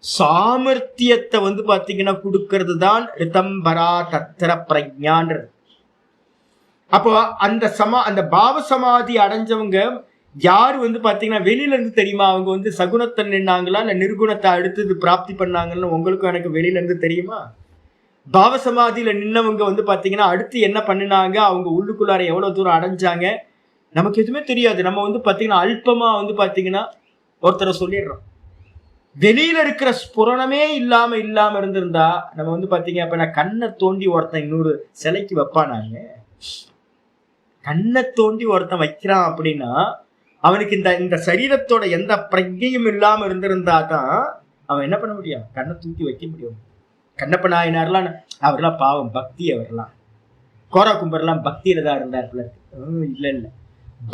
சாமர்த்தியத்தை வந்து பார்த்தீங்கன்னா கொடுக்கறது தான் ரிதம்பரா தத்திர பிரஜான்றது. அப்போ அந்த பாவ சமாதி அடைஞ்சவங்க யாரு வந்து பாத்தீங்கன்னா வெளியில இருந்து தெரியுமா? அவங்க வந்து சகுனத்தை நின்னாங்களா இல்ல நிர்குணத்தை அடுத்தது பிராப்தி பண்ணாங்கன்னு உங்களுக்கும் எனக்கு வெளியில இருந்து தெரியுமா? பாவசமாதியில நின்னவங்க வந்து பாத்தீங்கன்னா அடுத்து என்ன பண்ணினாங்க, அவங்க உள்ளுக்குள்ளார எவ்வளவு தூரம் அடைஞ்சாங்க, நமக்கு எதுவுமே தெரியாது. நம்ம வந்து பாத்தீங்கன்னா அல்பமா வந்து பாத்தீங்கன்னா ஒருத்தரை சொல்லிடுறோம். வெளியில இருக்கிற ஸ்புரணமே இல்லாம இருந்திருந்தா நம்ம வந்து பாத்தீங்க அப்ப கண்ணை தோண்டி ஒருத்தன் இன்னொரு சிலைக்கு வைப்பானாங்க. கண்ணை தோண்டி ஒருத்தன் வைக்கிறான் அப்படின்னா அவனுக்கு இந்த சரீரத்தோட எந்த பிரஜையும் இல்லாம இருந்திருந்தா தான் அவன் என்ன பண்ண முடியும், கண்ணை தூக்கி வைக்க முடியும். கண்ணப்ப நாயனார்லாம் அவர்லாம் பாவம் பக்தி, அவர்லாம் கோரா கும்பர்லாம் பக்தியில தான் இருந்தார். இல்ல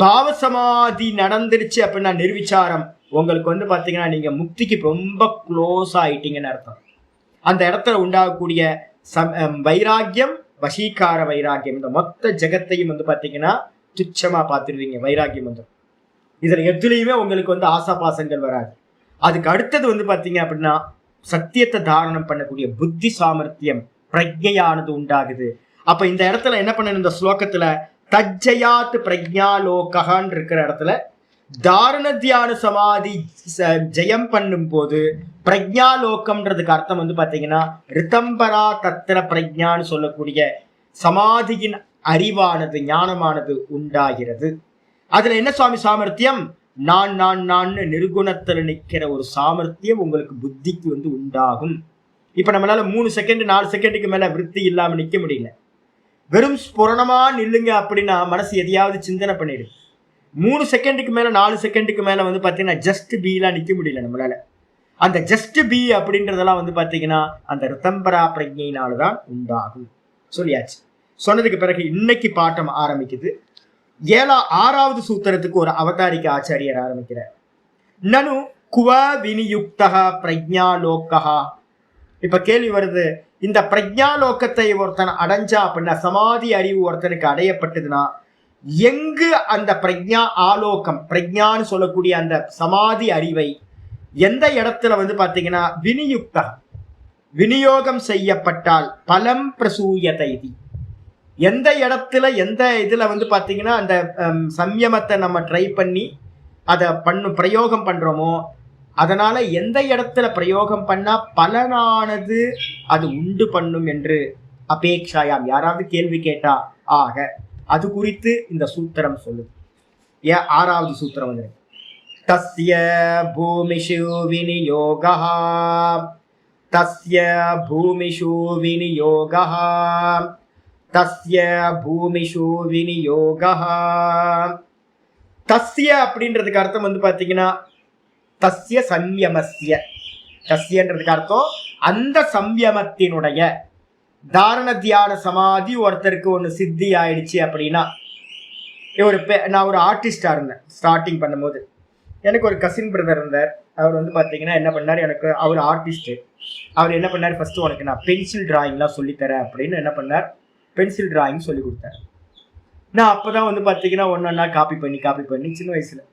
பாவசமாதி நடந்துருச்சு அப்படின்னா நிர்விச்சாரம் உங்களுக்கு வந்து பாத்தீங்கன்னா நீங்க முக்திக்கு ரொம்ப க்ளோஸ் ஆயிட்டீங்கன்னு அர்த்தம். அந்த இடத்துல உண்டாகக்கூடிய வைராக்கியம், வசீகார வைராக்கியம், இந்த மொத்த ஜெகத்தையும் வந்து பாத்தீங்கன்னா துச்சமா பார்த்துருவீங்க. வைராக்கியம் வந்து இதுல எதுலையுமே உங்களுக்கு வந்து ஆசாபாசங்கள் வராது. அதுக்கு அடுத்தது வந்து பாத்தீங்க அப்படின்னா சத்தியத்தை தாரணம் பண்ணக்கூடிய புத்தி சாமர்த்தியம், பிரஜையானது உண்டாகுது. அப்ப இந்த இடத்துல என்ன பண்ணணும், இந்த ஸ்லோகத்துல தஜ்ஜயாத் பிரஜாலோகான்னு இருக்கிற இடத்துல தாரண தியான சமாதி ஜெயம் பண்ணும் போது பிரஜாலோகம்ன்றதுக்கு அர்த்தம் வந்து பாத்தீங்கன்னா ரிதம்பரா தத்திர பிரஜான்னு சொல்லக்கூடிய சமாதியின் அறிவானது, ஞானமானது உண்டாகிறது. அதுல என்ன சுவாமி சாமர்த்தியம், நான் நிர்குணத்துல நிக்கிற ஒரு சாமர்த்தியம் உங்களுக்கு புத்திக்கு வந்து உண்டாகும். இப்ப நம்மளால 3 செகண்ட் 4 செகண்டுக்கு மேல விருத்தி இல்லாம நிக்க முடியல. வெறும் ஸ்புரணமா நில்லுங்க அப்படின்னா மனசு எதையாவது சிந்தனை பண்ணிடு. 3 செகண்டுக்கு மேல 4 செகண்டுக்கு மேல வந்து பாத்தீங்கன்னா ஜஸ்ட் பீலாம் நிக்க முடியல நம்மளால. அந்த ஜஸ்ட் பி அப்படின்றதெல்லாம் வந்து பாத்தீங்கன்னா அந்த ரிதம்பரா பிரஜையினால்தான் உண்டாகும். சொல்லியாச்சு. சொன்னதுக்கு பிறகு இன்னைக்கு பாட்டம் ஆரம்பிக்குது. 6வது சூத்திரத்துக்கு ஒரு அவதாரிக்க ஆச்சாரியர் ஆரம்பிக்கிறார். நனு குவ வினியுக்தா பிரஜாலோகா. இப்ப கேள்வி வருது, இந்த பிரஜாலோகத்தை ஒருத்தன் அடைஞ்சா அப்படின்னா, சமாதி அறிவு ஒருத்தனுக்கு அடையப்பட்டதுன்னா எங்கு அந்த பிரஜா ஆலோகம், பிரஜான்னு சொல்லக்கூடிய அந்த சமாதி அறிவை எந்த இடத்துல வந்து பாத்தீங்கன்னா வினியுக்தா விநியோகம் செய்யப்பட்டால் பலம் பிரசூயதை, எந்த இடத்துல எந்த இதுல வந்து பாத்தீங்கன்னா அந்த சம்யமத்தை நம்ம ட்ரை பண்ணி அதை பிரயோகம் பண்றோமோ அதனால எந்த இடத்துல பிரயோகம் பண்ணா பலனானது அது உண்டு பண்ணும் என்று அபேக்ஷாயாம், யாராவது கேள்வி கேட்டா ஆக அது குறித்து இந்த சூத்திரம் சொல்லுது. 6வது சூத்திரம் வந்து தஸ்ய பூமிஷு விநியோகா, தஸ்ய பூமிஷு விநியோகா, தஸ்ய பூமிஷு விநியோகா. தஸ்ய அப்படின்றதுக்கு அர்த்தம் வந்து பாத்தீங்கன்னா தஸ்ய சம்யமஸ்ய, தஸ்யன்றதுக்கு அர்த்தம் அந்த சம்யமத்தினுடைய தாரண தியான சமாதி ஒருத்தருக்கு ஒன்று சித்தி ஆயிடுச்சு அப்படின்னா, நான் ஒரு ஆர்டிஸ்டா இருந்தேன் ஸ்டார்டிங் பண்ணும்போது. எனக்கு ஒரு கசின் பிரதர் இருந்தார். அவர் வந்து பார்த்தீங்கன்னா என்ன பண்ணார், எனக்கு அவர் ஆர்டிஸ்ட்டு. அவர் என்ன பண்ணார், ஃபஸ்ட்டு உனக்கு நான் பென்சில் டிராயிங்லாம் சொல்லித்தரேன் அப்படின்னு என்ன பண்ணார், பென்சில் டிராயிங் சொல்லி கொடுத்தார். நான் அப்போ தான் வந்து பார்த்தீங்கன்னா ஒன்றா காப்பி பண்ணி சின்ன வயசில்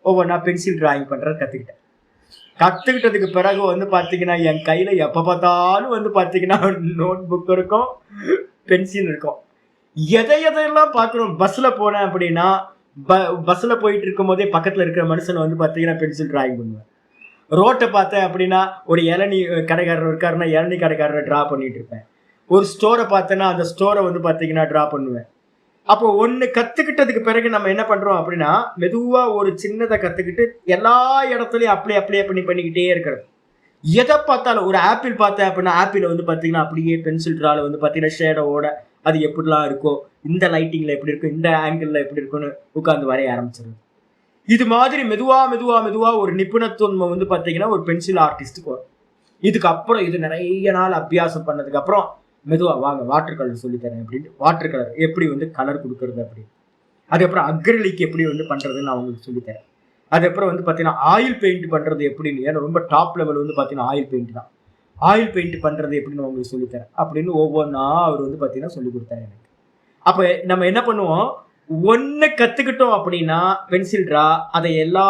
ஒவ்வொன்றா பென்சில் டிராயிங் பண்ணுறது கற்றுக்கிட்டதுக்கு பிறகு வந்து பார்த்தீங்கன்னா என் கையில் எப்போ பார்த்தாலும் வந்து பார்த்தீங்கன்னா நோட் புக் இருக்கும், பென்சில் இருக்கும். எதையெல்லாம் பார்க்குறோம். பஸ்ஸில் போனேன் அப்படின்னா பஸ்ஸில் போயிட்டு இருக்கும் போதே பக்கத்தில் இருக்கிற மனுஷனை வந்து பார்த்தீங்கன்னா பென்சில் டிராயிங் பண்ணுவேன். ரோட்டை பார்த்தேன் அப்படின்னா ஒரு இளநீ கடைக்காரர் இருக்காருன்னா இளநீ கடைக்காரரை ட்ரா பண்ணிட்டு இருப்பேன். ஒரு ஸ்டோரை பார்த்தேன்னா அந்த ஸ்டோரை வந்து பார்த்தீங்கன்னா ட்ரா பண்ணுவேன். அப்போ ஒன்று கற்றுக்கிட்டதுக்கு பிறகு நம்ம என்ன பண்ணுறோம் அப்படின்னா, மெதுவாக ஒரு சின்னதை கற்றுக்கிட்டு எல்லா இடத்துலையும் அப்ளை பண்ணிக்கிட்டே இருக்கிறது. எதை பார்த்தாலும் ஒரு ஆப்பிள் பார்த்தேன் அப்படின்னா ஆப்பிள் வந்து பார்த்தீங்கன்னா அப்படியே பென்சில் ட்ராவில் வந்து பார்த்தீங்கன்னா ஷேடோட அது எப்படிலாம் இருக்கோ, இந்த லைட்டிங்கில் எப்படி இருக்கும், இந்த ஆங்கிளில் எப்படி இருக்குன்னு உட்காந்து வரைய ஆரம்பிச்சிருது. இது மாதிரி மெதுவாக ஒரு நிபுணத்துவம் வந்து பார்த்தீங்கன்னா ஒரு பென்சில் ஆர்டிஸ்ட்டுக்கு வரும். இதுக்கப்புறம் இது நிறைய நாள் அபியாசம் பண்ணதுக்கப்புறம் மெதுவாக வாங்க வாட்டர் கலர் சொல்லித்தரேன் அப்படின்ட்டு வாட்டர் கலர் எப்படி வந்து கலர் கொடுக்கறது அப்படின்னு, அதுக்கப்புறம் அக்ரிலிக் எப்படி வந்து பண்ணுறதுன்னு நான் உங்களுக்கு சொல்லித்தரேன். அதுக்கப்புறம் வந்து பார்த்தீங்கன்னா ஆயில் பெயிண்ட் பண்ணுறது எப்படின்னு, ஏன்னா ரொம்ப டாப் லெவல் வந்து பார்த்தீங்கன்னா ஆயில் பெயிண்ட் தான். ஆயில் பெயிண்ட் பண்ணுறது எப்படின்னு உங்களுக்கு சொல்லித்தரேன் அப்படின்னு ஒவ்வொன்றா அவர் வந்து பார்த்தீங்கன்னா சொல்லி கொடுத்தாரு எனக்கு. அப்போ நம்ம என்ன பண்ணுவோம், ஒன்று கற்றுக்கிட்டோம் அப்படின்னா பென்சில் ட்ரா அதை எல்லா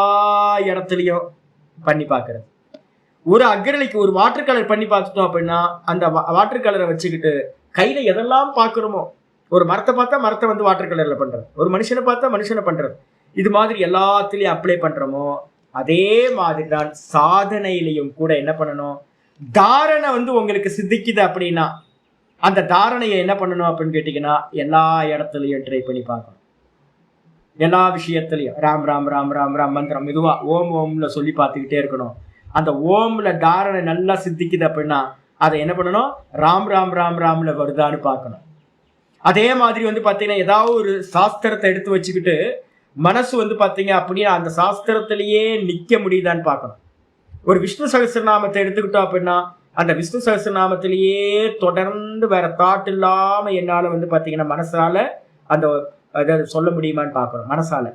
இடத்துலையும் பண்ணி பார்க்கறது. ஒரு அக்ரிலிக் ஒரு வாட்டர் கலர் பண்ணி பார்த்துட்டோம் அப்படின்னா அந்த வாட்டர் கலரை வச்சுக்கிட்டு கையில் எதெல்லாம் பார்க்குறோமோ, ஒரு மரத்தை பார்த்தா மரத்தை வந்து வாட்டர் கலரில் பண்ணுறது, ஒரு மனுஷனை பார்த்தா மனுஷனை பண்ணுறது, இது மாதிரி எல்லாத்துலேயும் அப்ளை பண்ணுறோமோ அதே மாதிரி தான் சாதனையிலையும் கூட என்ன பண்ணணும், தாரணை வந்து உங்களுக்கு சித்திக்குது அப்படின்னா அந்த தாரணையை என்ன பண்ணணும் அப்படின்னு கேட்டிங்கன்னா எல்லா இடத்துலையும் ட்ரை பண்ணி பார்க்கணும். எல்லா விஷயத்துலையும் ராம் ராம் ராம் ராம் ராம் மந்திரம் மெதுவாக ஓம் ஓம்ல சொல்லி பார்த்துக்கிட்டே இருக்கணும். அந்த ஓம்ல தாரணை நல்லா சித்திக்குது அப்படின்னா அதை என்ன பண்ணணும், ராம் ராம் ராம் ராம்ல வருதான்னு பார்க்கணும். அதே மாதிரி வந்து பார்த்தீங்கன்னா ஏதாவது ஒரு சாஸ்திரத்தை எடுத்து வச்சுக்கிட்டு மனசு வந்து பார்த்தீங்க அப்படின்னா அந்த சாஸ்திரத்திலேயே நிற்க முடியுதான்னு பார்க்கணும். ஒரு விஷ்ணு சகஸ்ரநாமத்தை எடுத்துக்கிட்டோம் அப்படின்னா அந்த விஷ்ணு சகஸ்ரநாமத்திலேயே தொடர்ந்து வேற தாட் இல்லாமல் என்னால் வந்து பார்த்தீங்கன்னா மனசால அந்த அதை சொல்ல முடியுமான்னு பார்க்கணும் மனசால.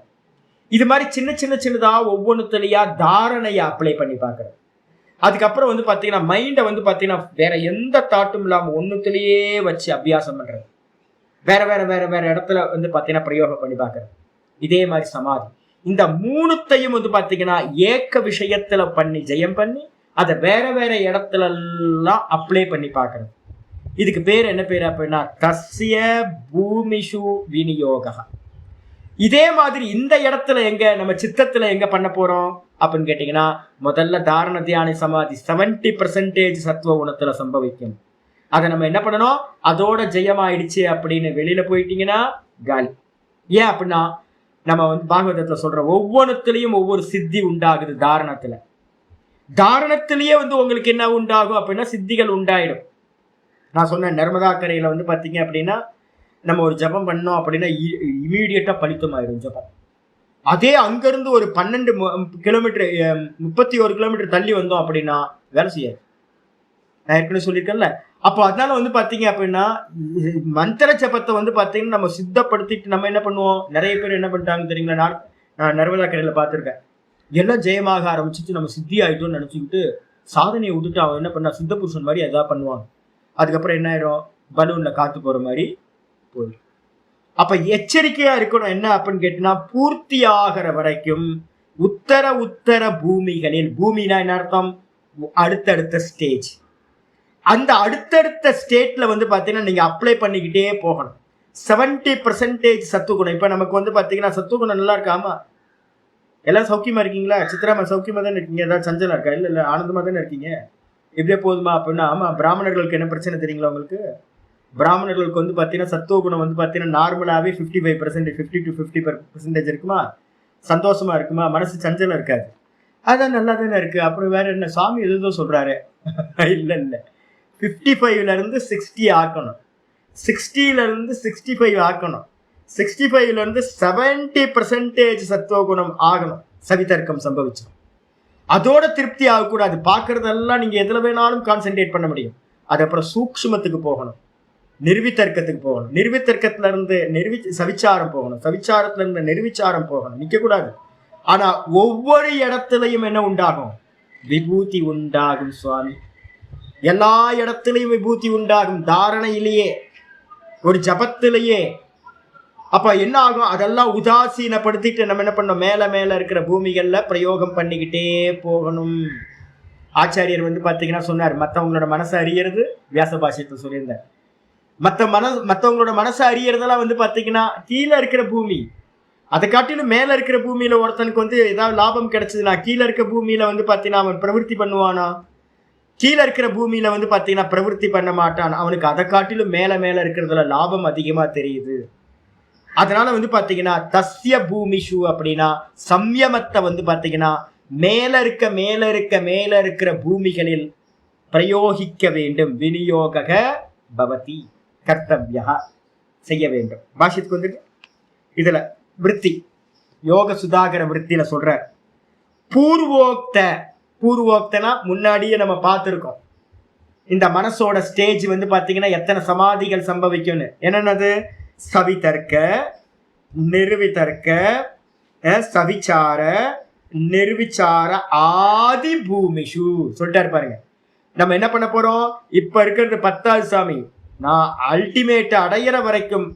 இது மாதிரி சின்னதாக ஒவ்வொன்றுத்துலையா தாரணையை அப்ளை பண்ணி பார்க்குறது. அதுக்கப்புறம் வந்து பார்த்தீங்கன்னா மைண்டை வந்து பார்த்தீங்கன்னா வேற எந்த தாட்டும் இல்லாமல் ஒன்றுத்துலேயே வச்சு அபியாசம் பண்ணுறது, வேற இடத்துல வந்து பார்த்தீங்கன்னா பிரயோகம் பண்ணி பார்க்குறது. இதே மாதிரி சமாதி, இந்த மூணுத்தையும் வந்து பார்த்தீங்கன்னா ஏக்க விஷயத்துல பண்ணி ஜெயம் பண்ணி அதை வேற இடத்துல எல்லாம் அப்ளை பண்ணி பார்க்கறது. இதுக்கு பேர் என்ன பேர் அப்படின்னா தஸ்ய பூமிஷு விநியோக. இதே மாதிரி இந்த இடத்துல எங்க நம்ம சித்தத்துல எங்க பண்ண போறோம் அப்படின்னு கேட்டீங்கன்னா முதல்ல தாரண தியான சமாதி 70% சத்துவ குணத்துல சம்பவிக்கும். அதை நம்ம என்ன பண்ணணும், அதோட ஜெயமாயிடுச்சு அப்படின்னு வெளியில போயிட்டீங்கன்னா காலி. ஏன் அப்படின்னா நம்ம வந்து பாகவதத்துல சொல்ற ஒவ்வொன்றுத்துலயும் ஒவ்வொரு சித்தி உண்டாகுது. தாரணத்திலேயே வந்து உங்களுக்கு என்ன உண்டாகும் அப்படின்னா சித்திகள் உண்டாயிடும். நான் சொன்ன நர்மதா கரையில வந்து பாத்தீங்க அப்படின்னா நம்ம ஒரு ஜபம் பண்ணோம் அப்படின்னா இமீடியட்டா பலித்தமாயிடும் ஜபம். அதே அங்கிருந்து ஒரு 12 கிலோமீட்டர் 31 கிலோமீட்டர் தள்ளி வந்தோம் அப்படின்னா வேலை செய்யாது. நான் ஏற்கனவே சொல்லியிருக்கேன்ல. அப்போ அதனால வந்து பாத்தீங்க அப்படின்னா மந்திர ஜபத்தை வந்து பாத்தீங்கன்னா நம்ம சித்தப்படுத்திட்டு நம்ம என்ன பண்ணுவோம், நிறைய பேர் என்ன பண்ணிட்டாங்க தெரியுங்களா, நான் நர்மதா கரையில பார்த்துருக்கேன். எல்லாம் ஜெயமாக ஆரம்பிச்சுட்டு நம்ம சித்தி ஆயிட்டோம்னு நினைச்சுக்கிட்டு சாதனையை விட்டுட்டு அவன் என்ன பண்ணா சித்த புருஷன் மாதிரி எதாவது பண்ணுவாங்க. அதுக்கப்புறம் என்ன ஆயிடும், பலூன்ல காத்து போற மாதிரி போயிடும். அப்ப எச்சரிக்கையா இருக்கணும். என்ன அப்படின்னு கேட்டீங்கன்னா பூர்த்தி ஆகிற வரைக்கும் உத்தர பூமிகளில், பூமினா என்ன அர்த்தம், அடுத்தடுத்த ஸ்டேஜ், அந்த அடுத்தடுத்த ஸ்டேட்ல வந்து பாத்தீங்கன்னா நீங்க அப்ளை பண்ணிக்கிட்டே போகணும். 70% சத்துவகுணம். இப்ப நமக்கு வந்து பாத்தீங்கன்னா சத்துவகுணம் நல்லா இருக்காமா, எல்லாம் சௌக்கியமா இருக்கீங்களா, சித்ராமா சௌக்கியமா தானே இருக்கீங்க, ஏதாவது சஞ்சலா இருக்கா, இல்ல ஆனந்தமா தானே இருக்கீங்க, இப்படியே போதுமா அப்படின்னா, ஆமா பிராமணர்களுக்கு என்ன பிரச்சனை தெரியுங்களா உங்களுக்கு, பிராமணர்களுக்கு வந்து பாத்தீங்கன்னா சத்துவகுணம் வந்து பாத்தீங்கன்னா நார்மலாவே 55% 50 to 50% இருக்குமா, சந்தோஷமா இருக்குமா, மனசு சஞ்சலம் இருக்காது, அதான் நல்லா தானே இருக்கு. அப்புறம் வேற என்ன சுவாமி எதுதோ சொல்றாரு, இல்ல 55ல இருந்து 60 ஆக்கணும், 60ல இருந்து 65 ஆக்கணும், 65ல இருந்து 70% சத்துவகுணம் ஆகணும், சவிதர்க்கம் சம்பவிச்சிடும். அதோட திருப்தி ஆகக்கூடாது. பார்க்கறதெல்லாம் நீங்க எதுல வேணாலும் கான்சென்ட்ரேட் பண்ண முடியும். அது அப்புறம் சூக்ஷ்மத்துக்கு போகணும், நிர்வித்தர்க்கத்துக்கு போகணும், நிர்வித்தர்க்கத்துல இருந்து சவிச்சாரம் போகணும், சவிச்சாரத்துல இருந்து நிர்விச்சாரம் போகணும், நிக்க கூடாது. ஆனா ஒவ்வொரு இடத்துலயும் என்ன உண்டாகும்? விபூதி உண்டாகும் சுவாமி. எல்லா இடத்துலயும் விபூதி உண்டாகும். தாரணையிலேயே, ஒரு ஜபத்திலேயே. அப்ப என்ன ஆகும்? அதெல்லாம் உதாசீனப்படுத்திட்டு நம்ம என்ன பண்ணோம்? மேல மேல இருக்கிற பூமிகள்ல பிரயோகம் பண்ணிக்கிட்டே போகணும். ஆச்சாரியர் பாத்தீங்கன்னா சொன்னார், மற்றவங்களோட மனசை அறியறது, வியாச பாஷ்யத்தை சொல்லியிருந்தார். மற்றவங்களோட மனசை அறியறதெல்லாம் பாத்தீங்கன்னா கீழே இருக்கிற பூமி. அதை காட்டிலும் மேல இருக்கிற பூமியில ஒருத்தனுக்கு ஏதாவது லாபம் கிடைச்சதுன்னா கீழே இருக்க பூமியில பாத்தீங்கன்னா அவன் பிரவருத்தி பண்ணுவானா? கீழே இருக்கிற பூமியில பாத்தீங்கன்னா பிரவருத்தி பண்ண மாட்டான். அவனுக்கு அதை காட்டிலும் மேல மேல இருக்கிறதுல லாபம் அதிகமா தெரியுது. அதனால பாத்தீங்கன்னா தஸ்ய பூமிஷு அப்படின்னா சம்யமத்தை பாத்தீங்கன்னா மேல இருக்கிற பூமிகளில் பிரயோகிக்க வேண்டும். விநியோக பவதி கர்த்தவ்யா, செய்ய வேண்டும். பாஷ்யத்துக்கு இதுல விருத்தி, யோக சுதாகர விருத்தியில சொல்ற பூர்வோக்தனா முன்னாடியே நம்ம பார்த்திருக்கோம். இந்த மனசோட ஸ்டேஜ் பாத்தீங்கன்னா எத்தனை சமாதிகள் சம்பவிக்கும்னு. என்னன்னது? சவிதர்க்க, நிர்விதர்க்க, சவிச்சார, நிர்விச்சார ஆதி பூமிஷு சொல்லிட்டாரு பாருங்க. நம்ம என்ன பண்ண போறோம்? இப்ப இருக்கிறது 10வது சாமி. நான் அல்டிமேட் அடையிற வரைக்கும்,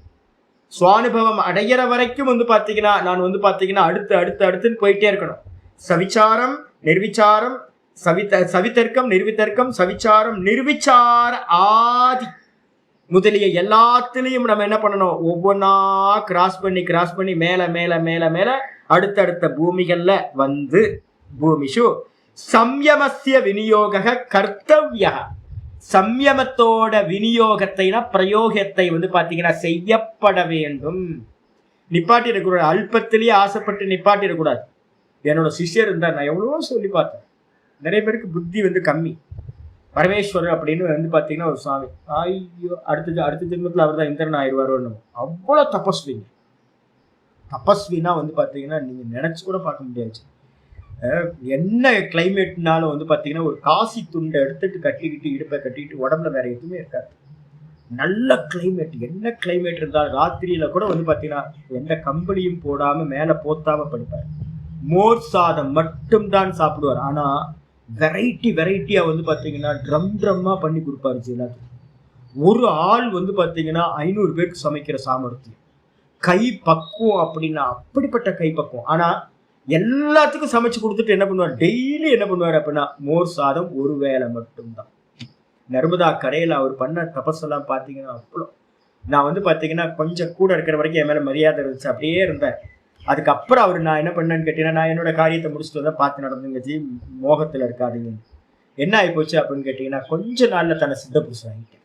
சுவானுபவம் அடையிற வரைக்கும் பாத்தீங்கன்னா நான் பாத்தீங்கன்னா அடுத்துன்னு போயிட்டே இருக்கணும். சவிச்சாரம், நிர்விச்சாரம், சவிதர்க்கம், நிர்விதர்க்கம், சவிச்சாரம், நிர்விச்சார ஆதி முதலிய எல்லாத்திலையும் நம்ம என்ன பண்ணணும்? ஒவ்வொன்னா கிராஸ் பண்ணி மேல மேல மேல மேல அடுத்தடுத்த பூமிகள்ல பூமிஷு சம்யமஸ்ய விநியோக கர்த்தவ்ய. சம்யமத்தோட விநியோகத்தைனா பிரயோகத்தை பாத்தீங்கன்னா செய்யப்பட வேண்டும். நிப்பாட்டிடக்கூடாது. அல்பத்திலேயே ஆசைப்பட்டு நிப்பாட்டிடக்கூடாது. என்னோட சிஷ்யர் இருந்தார், நான் எவ்வளவோ சொல்லி பார்த்தேன். நிறைய பேருக்கு புத்தி கம்மி. பரமேஸ்வரர் அப்படின்னு பாத்தீங்கன்னா ஒரு சுவாமி, ஐயோ அடுத்த ஜென்மத்துல அவர் தான் இந்திரன் ஆயிடுவாரோன்னு. அவ்வளவு தபஸ்வினா பாத்தீங்கன்னா நீங்க நினைச்சு கூட பார்க்க முடியாது. என்ன கிளைமேட்னாலும் பாத்தீங்கன்னா ஒரு காசி துண்டை எடுத்துட்டு கட்டிக்கிட்டு, இடுப்பை கட்டிக்கிட்டு, உடம்புல வேற எதுவுமே இருக்காது. நல்ல கிளைமேட். என்ன கிளைமேட் இருந்தாலும் ராத்திரியில கூட பாத்தீங்கன்னா எந்த கம்பளியும் போடாம மேல போத்தாம படிப்பார். மோர் சாதம் மட்டும்தான் சாப்பிடுவார். ஆனா வெரைட்டியா பாத்தீங்கன்னா ட்ரம்மா பண்ணி கொடுப்பாரு எல்லாத்துக்கும். ஒரு ஆள் பாத்தீங்கன்னா 500 பேருக்கு சமைக்கிற சாமர்த்தியம், கை பக்குவம் அப்படின்னா அப்படிப்பட்ட கை பக்குவம். ஆனா எல்லாத்துக்கும் சமைச்சு கொடுத்துட்டு என்ன பண்ணுவார்? டெய்லி என்ன பண்ணுவார் அப்படின்னா மோர் சாதம் ஒரு வேளை மட்டும்தான். நர்மதா கரையில அவர் பண்ண தபஸெல்லாம் பாத்தீங்கன்னா அவ்வளோ. நான் பாத்தீங்கன்னா கொஞ்சம் கூட இருக்கிற வரைக்கும் என் மேல மரியாதை இருந்துச்சு, அப்படியே இருந்தேன். அதுக்கப்புறம் அவர் நான் என்ன பண்ணேன்னு கேட்டீங்கன்னா, நான் என்னோட காரியத்தை முடிச்சுட்டு வந்தா பார்த்து நடந்துங்க ஜி, மோகத்துல இருக்காதீங்க. என்ன ஆகி போச்சு அப்படின்னு கேட்டீங்கன்னா, கொஞ்ச நாள்ல தன்னை சித்த புருஷன் ஆகிட்டேன்.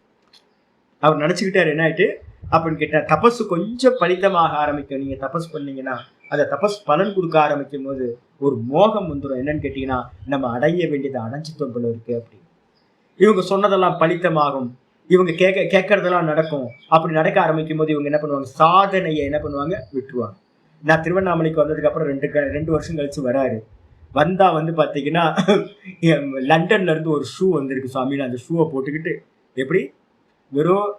அவர் நினைச்சுக்கிட்டாரு என்ன ஆயிட்டு அப்படின்னு கேட்டா, தபஸ் கொஞ்சம் பலிதமாக ஆரம்பிக்கும். நீங்க தபஸ் பண்ணீங்கன்னா அந்த தபஸ் பலன் கொடுக்க ஆரம்பிக்கும் போது ஒரு மோகம் வந்துடும். என்னன்னு கேட்டீங்கன்னா, நம்ம அடைய வேண்டியதை அடைஞ்சிட்டோம் போல இருக்கு அப்படின்னு. இவங்க சொன்னதெல்லாம் பலித்தமாகும், இவங்க கேட்கறதெல்லாம் நடக்கும். அப்படி நடக்க ஆரம்பிக்கும் போது இவங்க என்ன பண்ணுவாங்க? சாதனையை என்ன பண்ணுவாங்க? விட்டுருவாங்க. நான் திருவண்ணாமலைக்கு வந்ததுக்கு அப்புறம் 2 வருஷம் கழிச்சு வராரு. வந்தா பாத்தீங்கன்னா லண்டன்ல இருந்து ஒரு ஷூ வந்திருக்கு சுவாமி. அந்த ஷூவை போட்டுக்கிட்டு எப்படி வெறும்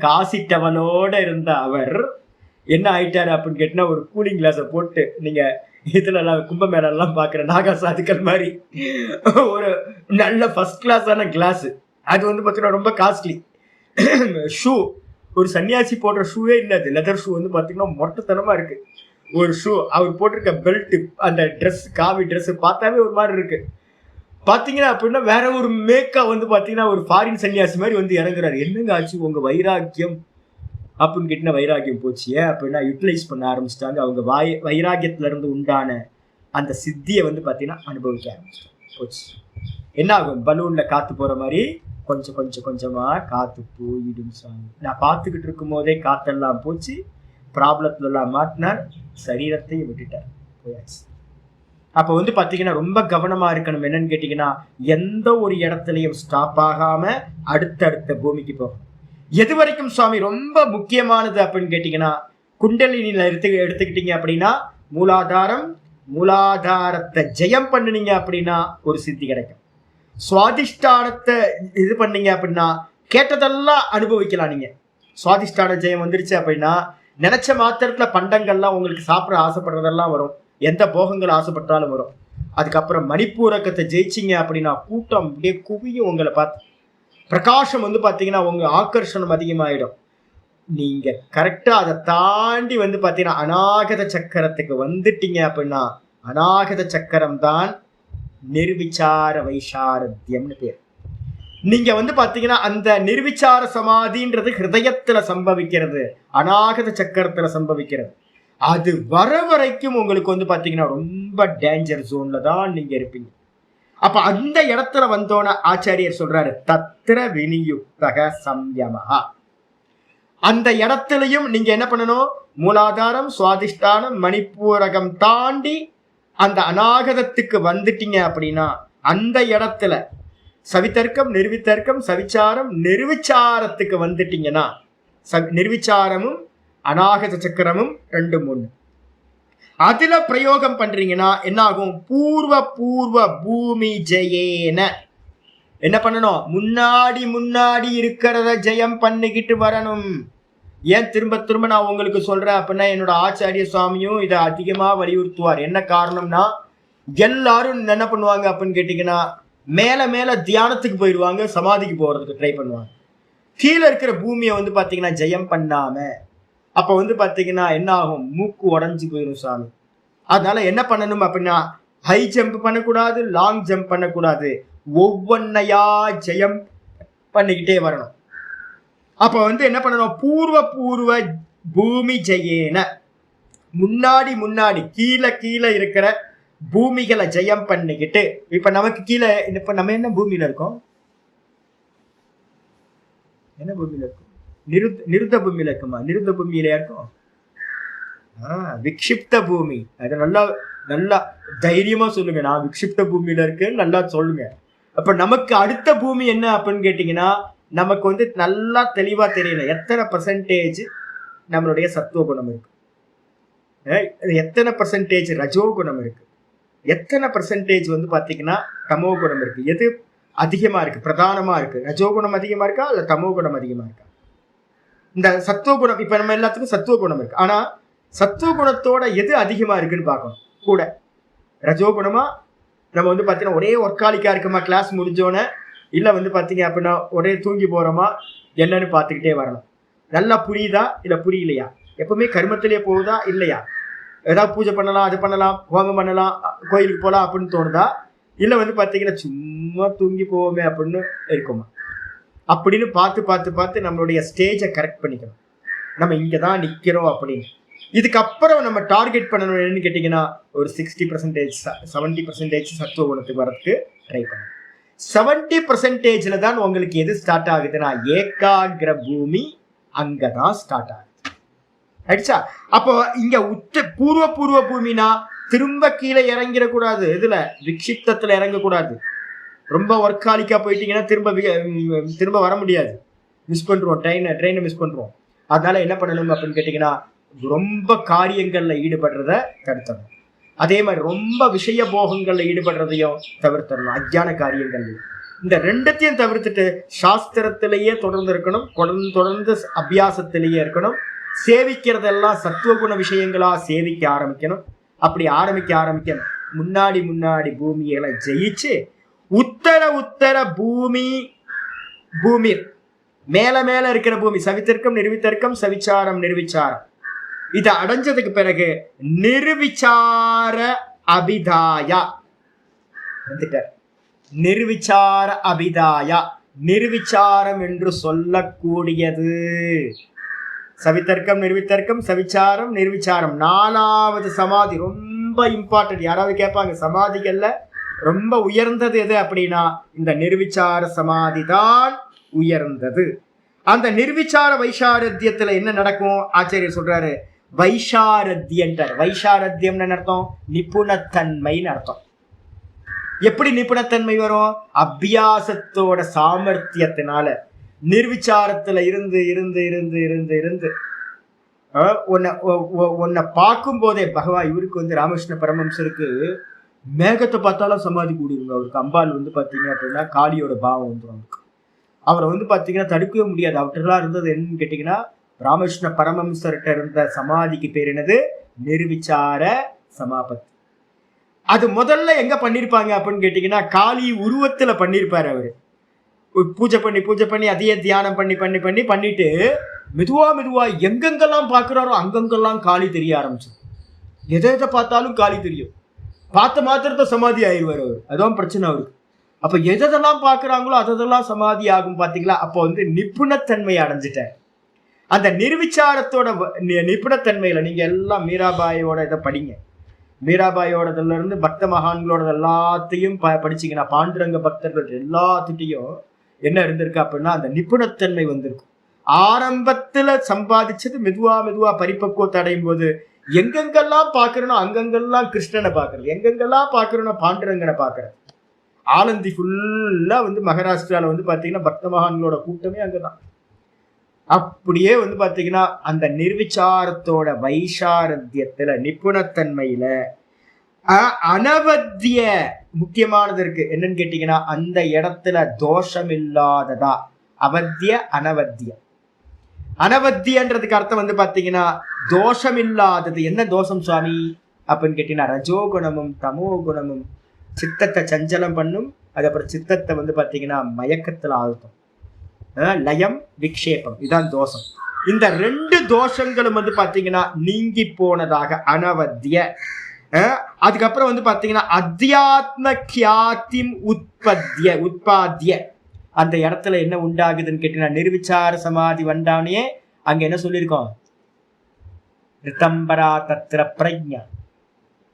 காசி டவலோட இருந்த அவர் என்ன ஆயிட்டாரு அப்படின்னு கேட்டீங்கன்னா, ஒரு கூலிங் கிளாஸை போட்டு, நீங்க இதுல எல்லாம் கும்பமேளா எல்லாம் பாக்குற நாகா சாதுக்கள் மாதிரி ஒரு நல்ல ஃபர்ஸ்ட் கிளாஸான கிளாஸ். அது பாத்தீங்கன்னா ரொம்ப காஸ்ட்லி ஷூ. ஒரு சன்னியாசி போடுற ஷூவே இல்லை அது. லெதர் ஷூ பாத்தீங்கன்னா மொட்டத்தனமா இருக்கு. ஒரு ஷூ, அவர் போட்டிருக்க பெல்ட், அந்த ட்ரெஸ், காவி ட்ரெஸ் பார்த்தாவே ஒரு மாதிரி இருக்கு. பாத்தீங்கன்னா அப்படின்னா வேற ஒரு மேக்கா பாத்தீங்கன்னா ஒரு ஃபாரின் சன்னியாசி மாதிரி இறங்குறாரு. என்னங்க ஆச்சு உங்க வைராக்கியம் அப்படின்னு கேட்டீங்கன்னா, வைராக்கியம் போச்சு. ஏன் அப்படின்னா யூட்டிலைஸ் பண்ண ஆரம்பிச்சிட்டாங்க. அவங்க வைராக்கியத்துல இருந்து உண்டான அந்த சித்தியை பாத்தீங்கன்னா அனுபவிக்க ஆரம்பிச்சிட்டாங்க. போச்சு. என்ன ஆகும்? பலூன்ல காத்து போற மாதிரி கொஞ்சமா காத்து போயிடும் சாமி. நான் பார்த்துக்கிட்டு இருக்கும் போதே காத்தெல்லாம் போச்சு. ப்ராப்ளத்துல எல்லாம் மாட்டினார், சரீரத்தை விட்டுட்டார், போயாச்சு. அப்ப பாத்தீங்கன்னா ரொம்ப கவனமா இருக்கணும். என்னன்னு கேட்டீங்கன்னா, எந்த ஒரு இடத்துலயும் ஸ்டாப் ஆகாம அடுத்தடுத்த பூமிக்கு போகும். எது வரைக்கும் சுவாமி ரொம்ப முக்கியமானது அப்படின்னு கேட்டீங்கன்னா, குண்டலினியில எடுத்துக்கிட்டீங்க அப்படின்னா மூலாதாரம், மூலாதாரத்தை ஜெயம் பண்ணினீங்க அப்படின்னா ஒரு சித்தி கிடைக்கும். சுவாதிஷ்டானத்தை இது பண்ணீங்க அப்படின்னா கேட்டதெல்லாம் அனுபவிக்கலாம். நீங்க சுவாதிஷ்டான ஜெயம் வந்துருச்சு அப்படின்னா நினைச்ச மாத்திரத்துல பண்டங்கள்லாம் உங்களுக்கு சாப்பிட ஆசைப்படுறதெல்லாம் வரும், எந்த போகங்கள் ஆசைப்பட்டாலும் வரும். அதுக்கப்புறம் மணிப்பூரகத்தை ஜெயிச்சிங்க அப்படின்னா கூட்டம் அப்படியே குவியும் உங்களை பார்த்து. பிரகாசம் பாத்தீங்கன்னா உங்க ஆக்கர்ஷணம் அதிகமாயிடும். நீங்க கரெக்டா அதை தாண்டி பாத்தீங்கன்னா அநாகத சக்கரத்துக்கு வந்துட்டீங்க அப்படின்னா அநாகத சக்கரம் தான் நிர்விச்சார வைசாரத்தியம்னு பேர். நீங்க பாத்தீங்கன்னா அந்த நிர்விச்சார சமாதின்றது ஹிருதயத்துல சம்பவிக்கிறது, அநாகத சக்கரத்துல சம்பவிக்கிறது. அது வர வரைக்கும் உங்களுக்கு பாத்தீங்கன்னா ரொம்ப டேஞ்சர் ஜோன்ல தான் நீங்க இருப்பீங்க. அப்ப அந்த இடத்துல வந்தோன ஆச்சாரியர் சொல்றாரு தத்திர வினியுக்தக சம்யமஹா. அந்த இடத்துலயும் நீங்க என்ன பண்ணணும், மூலாதாரம் சுவாதிஷ்டானம் மணிப்பூரகம் தாண்டி அந்த அநாகதத்துக்கு வந்துட்டீங்க அப்படின்னா அந்த இடத்துல சவிதர்க்கம் நிர்வித்தர்க்கம் சவிச்சாரம் நிர்விச்சாரத்துக்கு வந்துட்டீங்கன்னா நிர்விச்சாரமும் அநாகத சக்கரமும் 2-3 அதுல பிரயோகம் பண்றீங்கன்னா என்ன ஆகும், பூர்வ பூர்வ பூமி ஜெயேன என்ன பண்ணணும், முன்னாடி இருக்கிறத ஜெயம் பண்ணிக்கிட்டு வரணும். ஏன் திரும்ப திரும்ப நான் உங்களுக்கு சொல்றேன் அப்படின்னா என்னோட ஆச்சாரிய சுவாமியும் இதை அதிகமா வலியுறுத்துவார். என்ன காரணம்னா எல்லாரும் என்ன பண்ணுவாங்க அப்படின்னு கேட்டீங்கன்னா மேல மேல தியானத்துக்கு போயிடுவாங்க, சமாதிக்கு போறதுக்கு ட்ரை பண்ணுவாங்க. கீழே இருக்கிற பூமியை பாத்தீங்கன்னா ஜெயம் பண்ணாம அப்ப பாத்தீங்கன்னா என்ன ஆகும், மூக்கு உடஞ்சி போயிடும் சாமி. அதனால என்ன பண்ணணும் அப்படின்னா ஹை ஜம்ப் பண்ணக்கூடாது, லாங் ஜம்ப் பண்ணக்கூடாது, ஒவ்வொன்னையா ஜெயம் பண்ணிக்கிட்டே வரணும். அப்ப என்ன பண்ணணும், பூர்வ பூர்வ பூமி ஜெயேன முன்னாடி கீழே இருக்கிற பூமிகளை ஜெயம் பண்ணிக்கிட்டு. இப்ப நமக்கு கீழே இப்ப நம்ம என்ன பூமியில இருக்கோம், என்ன பூமியில இருக்கும், நிருத்த பூமியில இருக்குமா, நிருத்த பூமியில இருக்கும், விக்ஷிப்த பூமி. அது நல்லா தைரியமா சொல்லுங்க, நான் விக்ஷிப்த பூமியில இருக்கேன்னு நல்லா சொல்லுங்க. அப்ப நமக்கு அடுத்த பூமி என்ன அப்படின்னு கேட்டீங்கன்னா நமக்கு நல்லா தெளிவா தெரியல எத்தனை பர்சன்டேஜ் நம்மளுடைய சத்துவ குணம் இருக்கு, எத்தனை பர்சன்டேஜ் ரஜோ குணம் இருக்கு, எத்தனை பர்சன்டேஜ் பாத்தீங்கன்னா தமோ குணம் இருக்கு, எது அதிகமா இருக்கு, பிரதானமா இருக்கு, ரஜோ குணம் அதிகமா இருக்கா இல்ல தமோ குணம் அதிகமா இருக்கா. இந்த சத்துவ குணம் இப்ப நம்ம எல்லாத்துக்கும் சத்துவ குணம் இருக்கு, ஆனா சத்துவ குணத்தோட எது அதிகமா இருக்குன்னு பார்க்கணும். கூட ரஜோ குணமா நம்ம பாத்தீங்கன்னா ஒரே ஒர்க்காலிக்கா இருக்குமா கிளாஸ் முடிஞ்சோன்னே, இல்ல பாத்தீங்க அப்படின்னா ஒரே தூங்கி போறோமா என்னன்னு பாத்துக்கிட்டே வரணும். நல்லா புரியுதா இல்ல புரியலையா, எப்பவுமே கர்மத்திலேயே போகுதா இல்லையா, ஏதாவது பூஜை பண்ணலாம், அது பண்ணலாம், ஹோமம் பண்ணலாம், கோயிலுக்கு போகலாம் அப்படின்னு தோணுதா, இல்லை பார்த்தீங்கன்னா சும்மா தூங்கி போவோமே அப்படின்னு இருக்குமா. அப்படின்னு பார்த்து நம்மளுடைய ஸ்டேஜை கரெக்ட் பண்ணிக்கணும். நம்ம இங்கே தான் நிற்கிறோம் அப்படின்னு. இதுக்கப்புறம் நம்ம டார்கெட் பண்ணணும் என்னன்னு கேட்டிங்கன்னா ஒரு 60% 70% சத்துவ குணத்துக்கு வரதுக்கு ட்ரை பண்ணணும். 70% தான் உங்களுக்கு எது ஸ்டார்ட் ஆகுதுன்னா ஏகாகிர பூமி அங்கதான் ஸ்டார்ட் ஆகுது. ஆயிடுச்சா? அப்போ இங்க பூர்வ பூர்வ பூமினா திரும்ப கீழே இறங்கிடக்கூடாது, இதுல விக்ஷிப்தத்துல இறங்கக்கூடாது. ரொம்ப ஒர்க்காலிக்கா போயிட்டீங்கன்னா திரும்ப வர முடியாது, மிஸ் பண்றோம், ட்ரெயினை மிஸ் பண்றோம். அதனால என்ன பண்ணணும் அப்படின்னு கேட்டீங்கன்னா ரொம்ப காரியங்கள்ல ஈடுபடுறத தடுத்தணும். அதே மாதிரி ரொம்ப விஷய போகங்கள்ல ஈடுபடுறதையும் தவிர்த்தரணும், அஜ்ஞான காரியங்கள். இந்த ரெண்டத்தையும் தவிர்த்துட்டு சாஸ்திரத்திலேயே தொடர்ந்து இருக்கணும், தொடர்ந்து அபியாசத்திலேயே இருக்கணும். சேவிக்கிறதெல்லாம் சத்துவகுண விஷயங்களா சேவிக்க ஆரம்பிக்கணும். அப்படி ஆரம்பிக்க முன்னாடி பூமியை ஜெயிச்சு உத்தர பூமி மேல இருக்கிற பூமி சவித்தர்க்கம் நிர்வித்தர்க்கம் சவிச்சாரம் நிர்விச்சாரம் இதை அடைஞ்சதுக்கு பிறகு நிர்விச்சார அபிதாயா வந்துட்டார். நிர்விச்சார அபிதாயா நிர்விச்சாரம் என்று சொல்லக்கூடியது சவித்தர்க்கம் நிர்வித்தர்க்கம் சவிச்சாரம் நிர்விச்சாரம் 4வது சமாதி. ரொம்ப இம்பார்ட்டன்ட். யாராவது கேட்பாங்க சமாதிகள்ல ரொம்ப உயர்ந்தது எது அப்படின்னா இந்த நிர்விச்சார சமாதி தான் உயர்ந்தது. அந்த நிர்விச்சார வைசாரத்தியத்துல என்ன நடக்கும் ஆச்சாரியர் சொல்றாரு, வைசாரத்தியன்றார். வைசாரத்தியம்னு அர்த்தம் நிபுணத்தன்மைன்னு அர்த்தம். எப்படி நிபுணத்தன்மை வரும், அபியாசத்தோட சாமர்த்தியத்தினால. நிர்விச்சாரத்துல இருந்து உன்னை பார்க்கும் போதே பகவான் இவருக்கு வந்து ராமகிருஷ்ண பரமஹம்சருக்கு மேகத்தை பார்த்தாலும் சமாதி கூடிருங்க. அவருக்கு அம்பாள் வந்து பார்த்தீங்க அப்படின்னா காளியோட பாவம் வந்துடும். அவருக்கு அவரை வந்து பார்த்தீங்கன்னா தடுக்கவே முடியாது. அவற்றெல்லாம் இருந்தது என்னன்னு கேட்டிங்கன்னா, ராமகிருஷ்ண பரமஹம்சர்கிட்ட இருந்த சமாதிக்கு பேர் என்னது? நிர்விசார சமாபத்தி. அது முதல்ல எங்க பண்ணிருப்பாங்க அப்படின்னு கேட்டீங்கன்னா, காளி உருவத்துல பண்ணிருப்பாரு. அவரு பூஜை பண்ணி அதையே தியானம் பண்ணிட்டு மெதுவா எங்கெங்கெல்லாம் பாக்குறாரோ அங்கெங்கெல்லாம் காளி தெரிய ஆரம்பிச்சு. எதை பார்த்தாலும் காளி தெரியும். பார்த்த மாத்திரத்தை சமாதி ஆயிடுவார் அவர். அதான் பிரச்சனை அவருக்கு. அப்ப எதெல்லாம் பாக்குறாங்களோ அதெல்லாம் சமாதி ஆகும். பாத்தீங்களா? அப்போ வந்து நிபுணத்தன்மை அடைஞ்சிட்டார். அந்த நிர்விச்சாரத்தோட நிபுணத்தன்மையில நீங்க எல்லாம் மீராபாயோட இதை படிங்க. மீராபாயோடதுல இருந்து பக்த மகான்களோட எல்லாத்தையும் படிச்சீங்கன்னா, பாண்டுரங்க பக்தர்கள் எல்லாத்துட்டையும் என்ன இருந்திருக்கு அப்படின்னா, அந்த நிபுணத்தன்மை வந்திருக்கும். ஆரம்பத்துல சம்பாதிச்சது மெதுவா பரிபக்குவத்தை அடையும் போது எங்கெங்கெல்லாம் பாக்குறனோ அங்கங்கெல்லாம் கிருஷ்ணனை பாக்குறது, எங்கெங்கெல்லாம் பாக்குறனோ பாண்டுரங்கனை பாக்குறது. ஆலந்தி ஃபுல்லா வந்து மகாராஷ்டிரால வந்து பாத்தீங்கன்னா பக்த மகான்களோட கூட்டமே அங்கதான். அப்படியே வந்து பாத்தீங்கன்னா அந்த நிர்விச்சாரத்தோட வைசாரத்தியத்துல நிபுணத்தன்மையில அனவத்திய முக்கியமானது இருக்கு. என்னன்னு கேட்டீங்கன்னா, அந்த இடத்துல தோஷம் இல்லாததா. அவத்திய அனவத்திய. அனவத்தியன்றதுக்கு அர்த்தம் வந்து பாத்தீங்கன்னா தோஷம் இல்லாதது. என்ன தோஷம் சுவாமி அப்படின்னு கேட்டீங்கன்னா, ரஜோகுணமும் தமோகுணமும் சித்தத்தை சஞ்சலம் பண்ணும். அதுக்கப்புறம் சித்தத்தை வந்து பாத்தீங்கன்னா மயக்கத்துல ஆழ்த்தும். லயம் விக்ஷேபம், இதுதான் தோஷம். இந்த ரெண்டு தோஷங்களும் வந்து பாத்தீங்கன்னா நீங்கி போனதாக அனவத்திய. அதுக்கப்புறம் வந்து பாத்தீங்கன்னா அத்தியாத்ம கியாத்திம் உட்பாத்திய. அந்த இடத்துல என்ன உண்டாகுதுன்னு கேட்டீங்கன்னா, நிர்விச்சார சமாதி வந்தானே அங்க என்ன சொல்லியிருக்கோம்? ரிதம்பரா தத்ர பிரஜ்ஞா.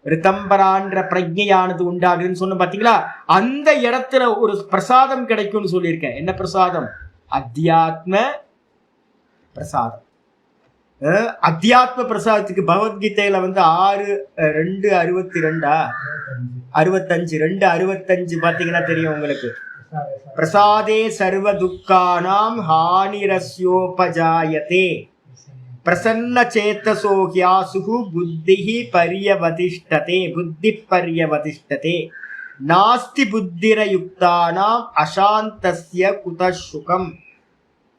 ரிதம்பரான்ற பிரஜையானது உண்டாகுதுன்னு சொன்ன பாத்தீங்களா? அந்த இடத்துல ஒரு பிரசாதம் கிடைக்கும்னு சொல்லியிருக்கேன். என்ன பிரசாதம்? அத்தியாத்ம பிரசாதம். அத்தியாத்ம பிரசாதத்துக்கு பகவத்கீதையில வந்து 6:62 பாத்தீங்கன்னா தெரியும் உங்களுக்கு. பிரசாதே சர்வ துக்கானாம் ஹானிரஸ்யோபஜாயதே பிரசன்ன சேத்தசோ ஹ்யாசுஹு புத்திஹி பர்யவதிஷ்டதே நாஸ்தி புத்திரயுக்தானாம் அசாந்தஸ்ய குதசுகம்.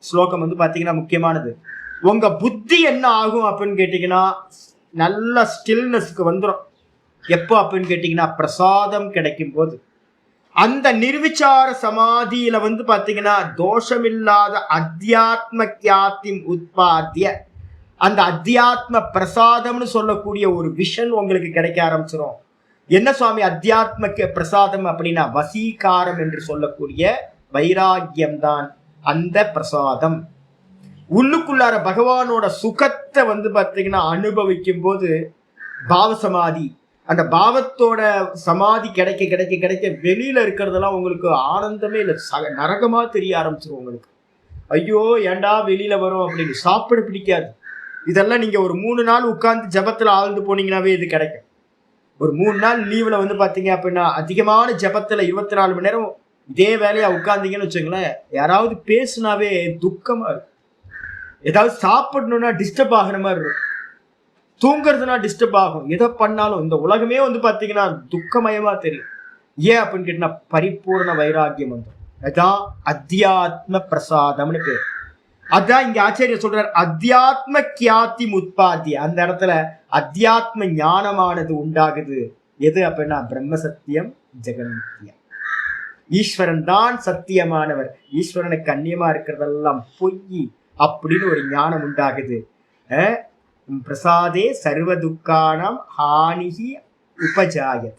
ஸ்லோகம் வந்து பாத்தீங்கன்னா முக்கியமானது. உங்க புத்தி என்ன ஆகும் அப்படின்னு கேட்டீங்கன்னா, நல்ல ஸ்டில்னஸ்க்கு வந்துடும். எப்போ அப்படின்னு கேட்டீங்கன்னா, பிரசாதம் கிடைக்கும் போது. அந்த நிர்விச்சார சமாதியில வந்து பாத்தீங்கன்னா தோஷமில்லாத அத்தியாத்ம கியாத்திம் உட்பாத்திய, அந்த அத்தியாத்ம பிரசாதம்னு சொல்லக்கூடிய ஒரு விஷன் உங்களுக்கு கிடைக்க ஆரம்பிச்சிடும். என்ன சுவாமி அத்தியாத்ம பிரசாதம் அப்படின்னா, வசீகாரம் என்று சொல்லக்கூடிய வைராக்கியம் தான் அந்த பிரசாதம். உள்ளுக்குள்ளார பகவானோட சுகத்தை வந்து பார்த்தீங்கன்னா அனுபவிக்கும் போது பாவ சமாதி, அந்த பாவத்தோட சமாதி கிடைக்க கிடைக்க கிடைக்க வெளியில இருக்கிறதெல்லாம் உங்களுக்கு ஆனந்தமே இல்லை, நரகமா தெரிய ஆரம்பிச்சிடும் உங்களுக்கு. ஐயோ ஏண்டா வெளியில வரும் அப்படின்னு. சாப்பிட பிடிக்காது. இதெல்லாம் நீங்க ஒரு 3 நாள் உட்கார்ந்து ஜபத்துல ஆழ்ந்து போனீங்கன்னாவே இது கிடைக்கும். ஒரு 3 நாள் லீவ்ல வந்து பாத்தீங்க அப்படின்னா அதிகமான ஜபத்துல 24 மணி நேரம் இதே வேலையா உட்கார்ந்தீங்கன்னு வச்சுங்களேன், யாராவது பேசுனாவே துக்கமா இருக்கும். ஏதாவது சாப்பிடணும்னா டிஸ்டர்ப் ஆகிற மாதிரி இருக்கும். தூங்குறதுனா டிஸ்டர்ப் ஆகும். எதை பண்ணாலும் இந்த உலகமே வந்து பாத்தீங்கன்னா துக்கமயமா தெரியும். ஏன் அப்படின்னு கேட்டீங்கன்னா பரிபூர்ண வைராக்கியம் வந்து அதான் அத்தியாத்ம பிரசாதம்னு பேர். அதான் இங்க ஆச்சாரியர் சொல்றார், அத்தியாத்ம கியாத்தி உட்பாத்தி. அந்த இடத்துல அத்தியாத்ம ஞானமானது உண்டாகுது. எது அப்படின்னா பிரம்ம சத்தியம் ஜெகன்மித்யா. ஈஸ்வரன் தான் சத்தியமானவர், ஈஸ்வரனுக்கு அந்நியமா இருக்கிறதெல்லாம் பொய் அப்படின்னு ஒரு ஞானம் உண்டாகுது. பிரசாதே சர்வ துக்கானாம் ஹானிஹி உபஜாயதே.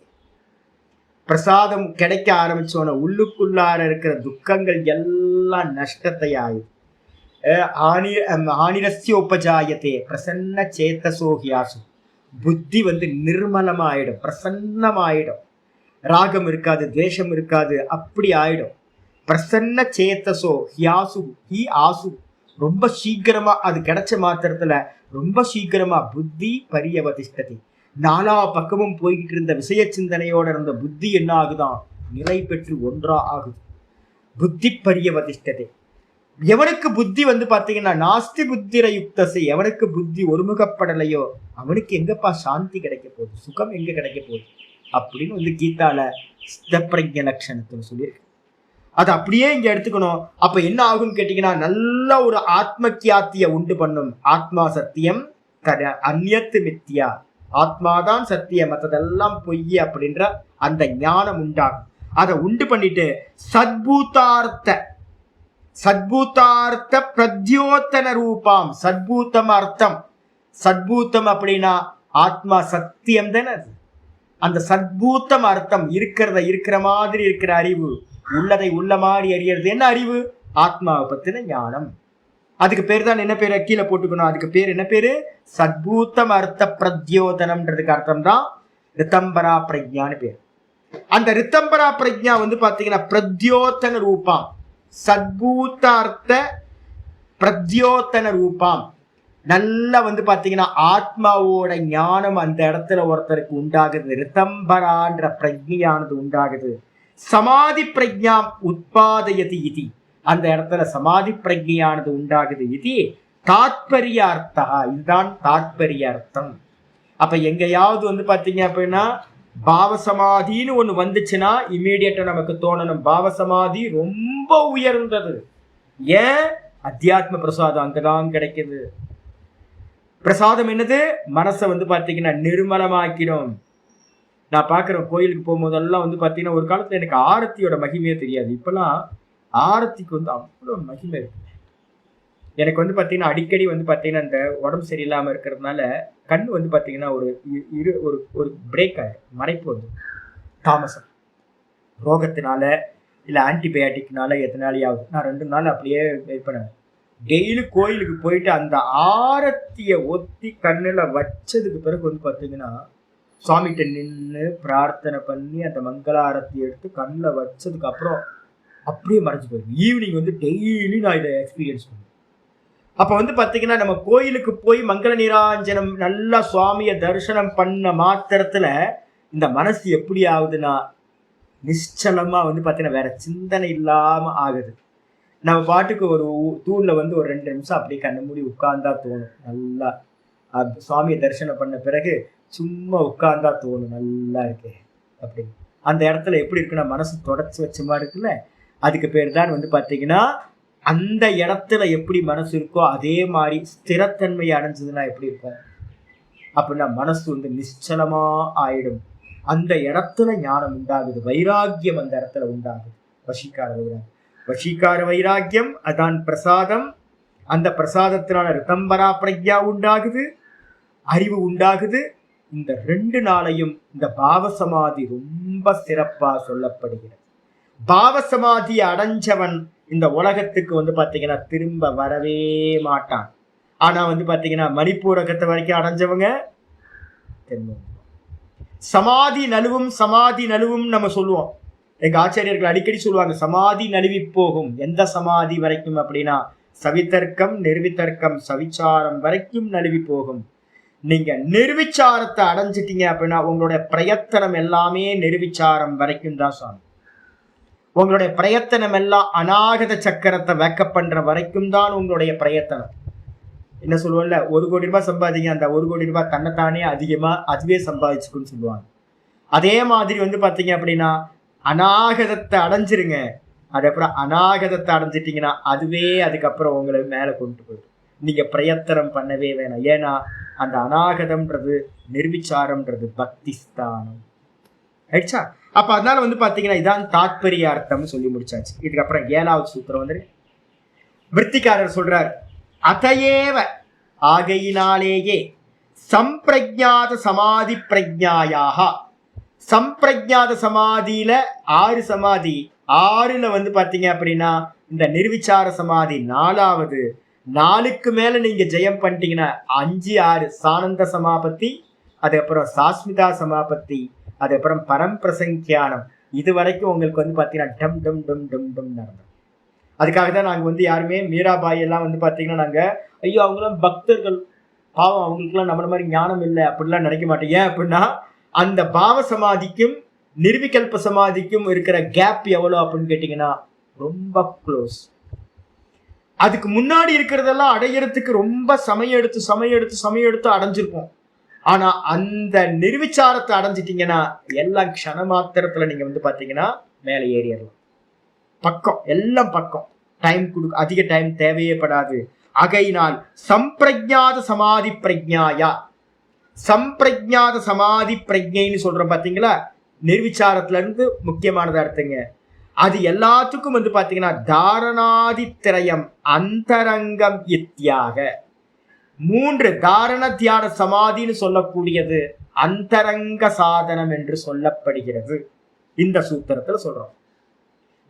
பிரசாதம் கிடைக்க ஆரம்பிச்சோன உள்ளுக்குள்ளார இருக்கிற துக்கங்கள் எல்லாம் நஷ்டத்தை ஆயுது. ஹானிரஸ்ய உபஜாயத்தே பிரசன்ன சேத்தசோகியாசு. புத்தி வந்து நிர்மலமாயிடும், பிரசன்னமாயிடும். ராகம் இருக்காது, துவேஷம் இருக்காது, அப்படி ஆயிடும். பிரசன்ன சேத்தசோ ஹியாசு ஹி ஆசு. ரொம்ப சீக்கிரமா அது கிடைச்ச மாத்திரத்துல ரொம்ப சீக்கிரமா புத்தி பரியவதிஷ்டதி. 4 பக்கமும் போய்கிட்டு இருந்த விஷய சிந்தனையோட இருந்த புத்தி என்ன ஆகுதான்? நிலை பெற்று ஒன்றா ஆகுது. புத்தி பரியவதிஷ்டதி. எவனுக்கு புத்தி வந்து பாத்தீங்கன்னா நாஸ்தி புத்திர யுக்தசை, எவனுக்கு புத்தி ஒருமுகப்படலையோ அவனுக்கு எங்கப்பா சாந்தி கிடைக்க போகுது, சுகம் எங்க கிடைக்க போகுது அப்படின்னு வந்து கீதால ஸ்தப்பிரஜ லட்சணத்துல சொல்லியிருக்கு. அது அப்படியே இங்க எடுத்துக்கணும். அப்ப என்ன ஆகும்னு கேட்டீங்கன்னா, நல்ல ஒரு ஆத்மக்கியாத்திய உண்டு பண்ணும். ஆத்மா சத்தியம் தர அந்நியத்து மித்தியா, ஆத்மாதான் சத்தியம் மற்றதெல்லாம் பொய் அப்படின்ற அந்த ஞானம் உண்டாகும். அதை உண்டு பண்ணிட்டு சத்பூதார்த்த பிரத்யோத்தன ரூபாம், சத்பூத்தம் அர்த்தம், சத்பூத்தம் அப்படின்னா ஆத்மா சத்தியம் தானே. அந்த சத்பூத்தம் அர்த்தம் இருக்கிறத இருக்கிற மாதிரி இருக்கிற அறிவு, உள்ளதை உள்ள மாதிரி அறியறது என்ன அறிவு? ஆத்மாவை பத்தின ஞானம். அதுக்கு பேர் தான் என்ன பேரு, கீழே போட்டுக்கணும். அதுக்கு பேர் என்ன பேரு? சத்பூத்தம் அர்த்த பிரத்யோதனம்ன்றதுக்கு அர்த்தம் தான் ரித்தம்பரா பிரஜான்னு பேர். அந்த ரித்தம்பரா பிரஜா வந்து பாத்தீங்கன்னா பிரத்யோத்தன ரூபாம், சத்பூத்தார்த்த பிரத்யோத்தன ரூபாம். நல்லா வந்து பாத்தீங்கன்னா ஆத்மாவோட ஞானம் அந்த இடத்துல ஒருத்தருக்கு உண்டாகுது. ரித்தம்பரான்ற பிரஜையானது உண்டாகுது. சமாதி பிரஜாம் உத்பாதயதி இது, அந்த இடத்துல சமாதி பிரஜையானது உண்டாகுது. இது தாத்பரிய அர்த்தா, இதுதான் தாத்பரிய அர்த்தம். அப்ப எங்கேயாவது வந்து பாத்தீங்க அப்படின்னா பாவசமாதின்னு ஒண்ணு வந்துச்சுன்னா இமீடியட்டா நமக்கு தோணணும் பாவசமாதி ரொம்ப உயர்ந்தது. ஏன்? அத்தியாத்ம பிரசாதம் அங்கதான் கிடைக்குது. பிரசாதம் என்னது? மனசை வந்து பாத்தீங்கன்னா நிர்மலமாக்கிடும். நான் பாக்குறேன் கோயிலுக்கு போகும்போதெல்லாம் வந்து பாத்தீங்கன்னா ஒரு காலத்துல எனக்கு ஆரத்தியோட மகிமையே தெரியாது. இப்பெல்லாம் ஆரத்திக்கு வந்து அவ்வளோ மகிமை இருக்கு. எனக்கு வந்து பாத்தீங்கன்னா அடிக்கடி வந்து பாத்தீங்கன்னா இந்த உடம்பு சரியில்லாம இருக்கிறதுனால கண்ணு வந்து பாத்தீங்கன்னா ஒரு ஒரு பிரேக் ஆயிடும், மறைப்பு வந்து தாமசம் ரோகத்தினால இல்ல ஆன்டிபயாட்டிக்னால எத்தனாலையாவது நான் 2 நாள் அப்படியே வெயிட் பண்ணேன். டெய்லி கோயிலுக்கு போயிட்டு அந்த ஆரத்திய ஒத்தி கண்ணுல வச்சதுக்கு பிறகு வந்து பாத்தீங்கன்னா சுவாமிகிட்ட நின்று பிரார்த்தனை பண்ணி அந்த மங்கள ஆரத்தி எடுத்து கண்ணில் வச்சதுக்கு அப்புறம் அப்படியே மறைஞ்சு போயிடும். ஈவினிங் வந்து டெய்லி நான் இதை எக்ஸ்பீரியன்ஸ் பண்ணுவேன். அப்போ வந்து பார்த்தீங்கன்னா நம்ம கோயிலுக்கு போய் மங்கள நீராஞ்சனம் நல்லா சுவாமியை தரிசனம் பண்ண மாத்திரத்துல இந்த மனசு எப்படி ஆகுதுன்னா நிச்சலமா வந்து பார்த்தீங்கன்னா வேற சிந்தனை இல்லாம ஆகுது. நம்ம பாட்டுக்கு ஒரு தூண்ல வந்து ஒரு 2 நிமிஷம் அப்படியே கண்ணு மூடி உட்கார்ந்தா தோணும். நல்லா சுவாமியை தரிசனம் பண்ண பிறகு சும்மா உட்கார்ந்தா தோணும் நல்லா இருக்கு அப்படின்னு. அந்த இடத்துல எப்படி இருக்குன்னா மனசு தொடச்சி வச்ச மாதிரி இருக்குல்ல, அதுக்கு பேர் தான் வந்து பார்த்தீங்கன்னா அந்த இடத்துல எப்படி மனசு இருக்கோ அதே மாதிரி ஸ்திரத்தன்மையை அடைஞ்சதுன்னா எப்படி இருக்கும் அப்படின்னா மனசு வந்து நிச்சலமா ஆயிடும். அந்த இடத்துல ஞானம் உண்டாகுது, வைராக்கியம் அந்த இடத்துல உண்டாகுது. வஷீகார வைராக்கியம் அதான் பிரசாதம். அந்த பிரசாதத்தினால ரித்தம்பரா பிரக்யா உண்டாகுது, அறிவு உண்டாகுது. இந்த 2 நாளையும் இந்த பாவசமாதி ரொம்ப சிறப்பா சொல்லப்படுகிறது. பாவசமாதியை அடைஞ்சவன் இந்த உலகத்துக்கு வந்து பாத்தீங்கன்னா திரும்ப வரவே மாட்டான். ஆனா வந்து பாத்தீங்கன்னா மணிப்பூரகத்தை வரைக்கும் அடைஞ்சவங்க திரும்ப சமாதி நழுவும் நம்ம சொல்லுவோம். எங்க ஆச்சாரியர்கள் அடிக்கடி சொல்லுவாங்க சமாதி நழுவி போகும். எந்த சமாதி வரைக்கும் அப்படின்னா சவிதர்க்கம் நிர்விதர்க்கம் சவிச்சாரம் வரைக்கும் நழுவி போகும். நீங்க நிர்விச்சாரத்தை அடைஞ்சிட்டீங்க அப்படின்னா உங்களுடைய பிரயத்தனம் எல்லாமே நிர்விச்சாரம் வரைக்கும் தான் சுவாமி. உங்களுடைய பிரயத்தனம் எல்லாம் அநாகத சக்கரத்தை வேக்கப் பண்ற வரைக்கும் தான் உங்களுடைய பிரயத்தனம். என்ன சொல்லுவோம்ல, 1 கோடி ரூபாய் சம்பாதிங்க, அந்த 1 கோடி ரூபாய் தன்னைத்தானே அதிகமா அதுவே சம்பாதிச்சுக்குன்னு சொல்லுவாங்க. அதே மாதிரி வந்து பாத்தீங்க அப்படின்னா அநாகதத்தை அடைஞ்சிருங்க. அதுக்கப்புறம் அநாகதத்தை அடைஞ்சிட்டீங்கன்னா அதுவே அதுக்கப்புறம் உங்களை மேல கொண்டு போயிடும். நீங்க பிரயத்தனம் பண்ணவே வேணாம். ஏன்னா அந்த அநாகதம்ன்றது நிர்விச்சாரம்ன்றது பக்தி ஸ்தானம் ஆயிடுச்சா. அப்ப அதனால வந்து பாத்தீங்கன்னா இதான் தாத்பரிய அர்த்தம்னு சொல்லி முடிச்சாச்சு. இதுக்கப்புறம் 7வது சூத்திரம் வந்து விருத்திக்காரர் சொல்றார், அதையேவ ஆகையினாலேயே சம்பிரஜாத சமாதி பிரஜாயாக. சம்பிரஜாத சமாதியில 6 சமாதி, 6ல வந்து பாத்தீங்க அப்படின்னா இந்த நிர்விச்சார சமாதி 4வது. 4க்கு மேல நீங்க ஜெயம் பண்ணிட்டீங்கன்னா 5, 6 சானந்த சமாபத்தி, அதுக்கப்புறம் சாஸ்மிதா சமாபத்தி, அதுக்கப்புறம் பரம்பிரசங்கியானம். இது வரைக்கும் உங்களுக்கு வந்து பாத்தீங்கன்னா டம் டம் டம் டம் டம் நடந்தோம். அதுக்காக தான் நாங்க வந்து யாருமே மீராபாய் எல்லாம் வந்து பாத்தீங்கன்னா நாங்க ஐயோ அவங்களாம் பக்தர்கள் பாவம், அவங்களுக்குலாம் நம்மள மாதிரி ஞானம் இல்லை அப்படிலாம் நினைக்க மாட்டேன். ஏன் அப்படின்னா அந்த பாவ சமாதிக்கும் நிர்விகல்ப சமாதிக்கும் இருக்கிற கேப் எவ்வளோ அப்படின்னு கேட்டீங்கன்னா ரொம்ப க்ளோஸ். அதுக்கு முன்னாடி இருக்கிறதெல்லாம் அடையறதுக்கு ரொம்ப சமயம் எடுத்து அடைஞ்சிருப்போம். ஆனா அந்த நிர்விச்சாரத்தை அடைஞ்சிட்டீங்கன்னா எல்லாம் க்ஷண மாத்திரத்துல நீங்க வந்து பாத்தீங்கன்னா மேல ஏறிடலாம். பக்கம் எல்லாம் பக்கம், டைம் அதிக டைம் தேவையே படாது. ஆகையினால் சம்பிரஜாத சமாதி பிரஜாயா, சம்பிரஜாத சமாதி பிரஜைன்னு சொல்றோம் பாத்தீங்களா, நிர்விச்சாரத்துல இருந்து முக்கியமானதா எடுத்துங்க. அது எல்லாத்துக்கும் வந்து பாத்தீங்கன்னா தாரணாதி திரயம் அந்தரங்கம் இத்தியாக 3 தாரண தியான சமாதின்னு சொல்லக்கூடியது அந்தரங்க சாதனம் என்று சொல்லப்படுகிறது. இந்த சூத்திரத்துல சொல்றோம்.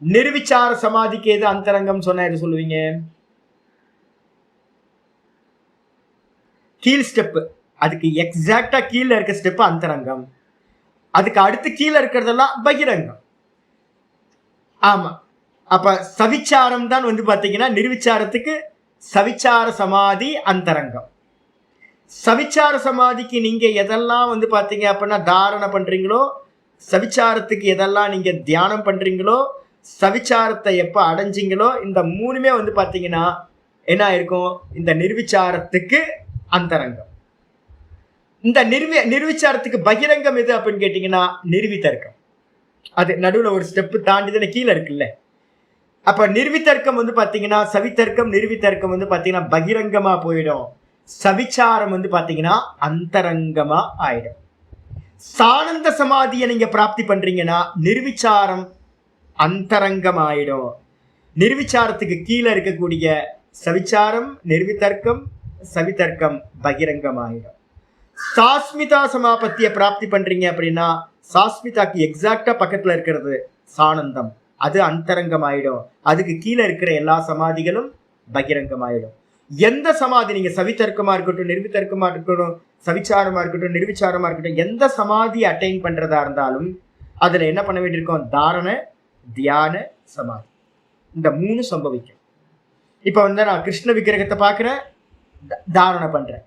நிர்விச்சார சமாதிக்கு எது அந்தரங்கம் சொன்னா எது சொல்லுவீங்க? கீழ் ஸ்டெப், அதுக்கு எக்ஸாக்டா கீழே இருக்க ஸ்டெப் அந்தரங்கம், அதுக்கு அடுத்து கீழே இருக்கிறதெல்லாம் பகிரங்கம். ஆமா, அப்ப சவிச்சாரம் தான் வந்து பாத்தீங்கன்னா நிர்விச்சாரத்துக்கு சவிச்சார சமாதி அந்தரங்கம். சவிச்சார சமாதிக்கு நீங்க எதெல்லாம் வந்து பாத்தீங்க அப்படின்னா தாரண பண்றீங்களோ, சவிச்சாரத்துக்கு எதெல்லாம் நீங்க தியானம் பண்றீங்களோ, சவிச்சாரத்தை எப்ப அடைஞ்சிங்களோ, இந்த 3மே வந்து பாத்தீங்கன்னா என்ன இருக்கும், இந்த நிர்விச்சாரத்துக்கு அந்தரங்கம். இந்த நிர்விச்சாரத்துக்கு பகிரங்கம் எது அப்படின்னு கேட்டீங்கன்னா நிர்விதர்க்கம். அது நடுவுல ஒரு ஸ்டெப் தாண்டிதானே கீழே இருக்குல்ல. அப்ப நிர்விதர்க்கம் வந்து பாத்தீங்கன்னா சவித்தர்க்கம் நிர்விதர்க்கம் வந்து பாத்தீங்கன்னா பகிரங்கமா போயிடும். சவிச்சாரம் வந்து பாத்தீங்கன்னா அந்தரங்கமா ஆயிடும். சானந்த சமாதியை நீங்க பிராப்தி பண்றீங்கன்னா நிர்விச்சாரம் அந்தரங்கம் ஆயிடும். நிர்விச்சாரத்துக்கு கீழே இருக்கக்கூடிய சவிச்சாரம் நிர்விதர்க்கம் சவிதர்க்கம் பகிரங்கம் ஆயிடும். சாஸ்மிதா சமாபத்திய பிராப்தி பண்றீங்க அப்படின்னா சாஸ்மிதாக்கு எக்ஸாக்டா பக்கத்துல இருக்கிறது சானந்தம், அது அந்தரங்கம் ஆயிடும். அதுக்கு கீழே இருக்கிற எல்லா சமாதிகளும் பகிரங்கம் ஆயிடும். எந்த சமாதி நீங்க சவிதர்க்கமா இருக்கட்டும் நிர்விதர்க்கமா இருக்கட்டும் சவிச்சாரமா இருக்கட்டும் நிர்விச்சாரமா இருக்கட்டும் எந்த சமாதி அட்டைன் பண்றதா இருந்தாலும் அதுல என்ன பண்ண வேண்டியிருக்கும், தாரண தியான சமாதி, இந்த 3 சம்பவிக்கும். இப்ப வந்து நான் கிருஷ்ண விக்கிரகத்தை பாக்குறேன், தாரண பண்றேன்,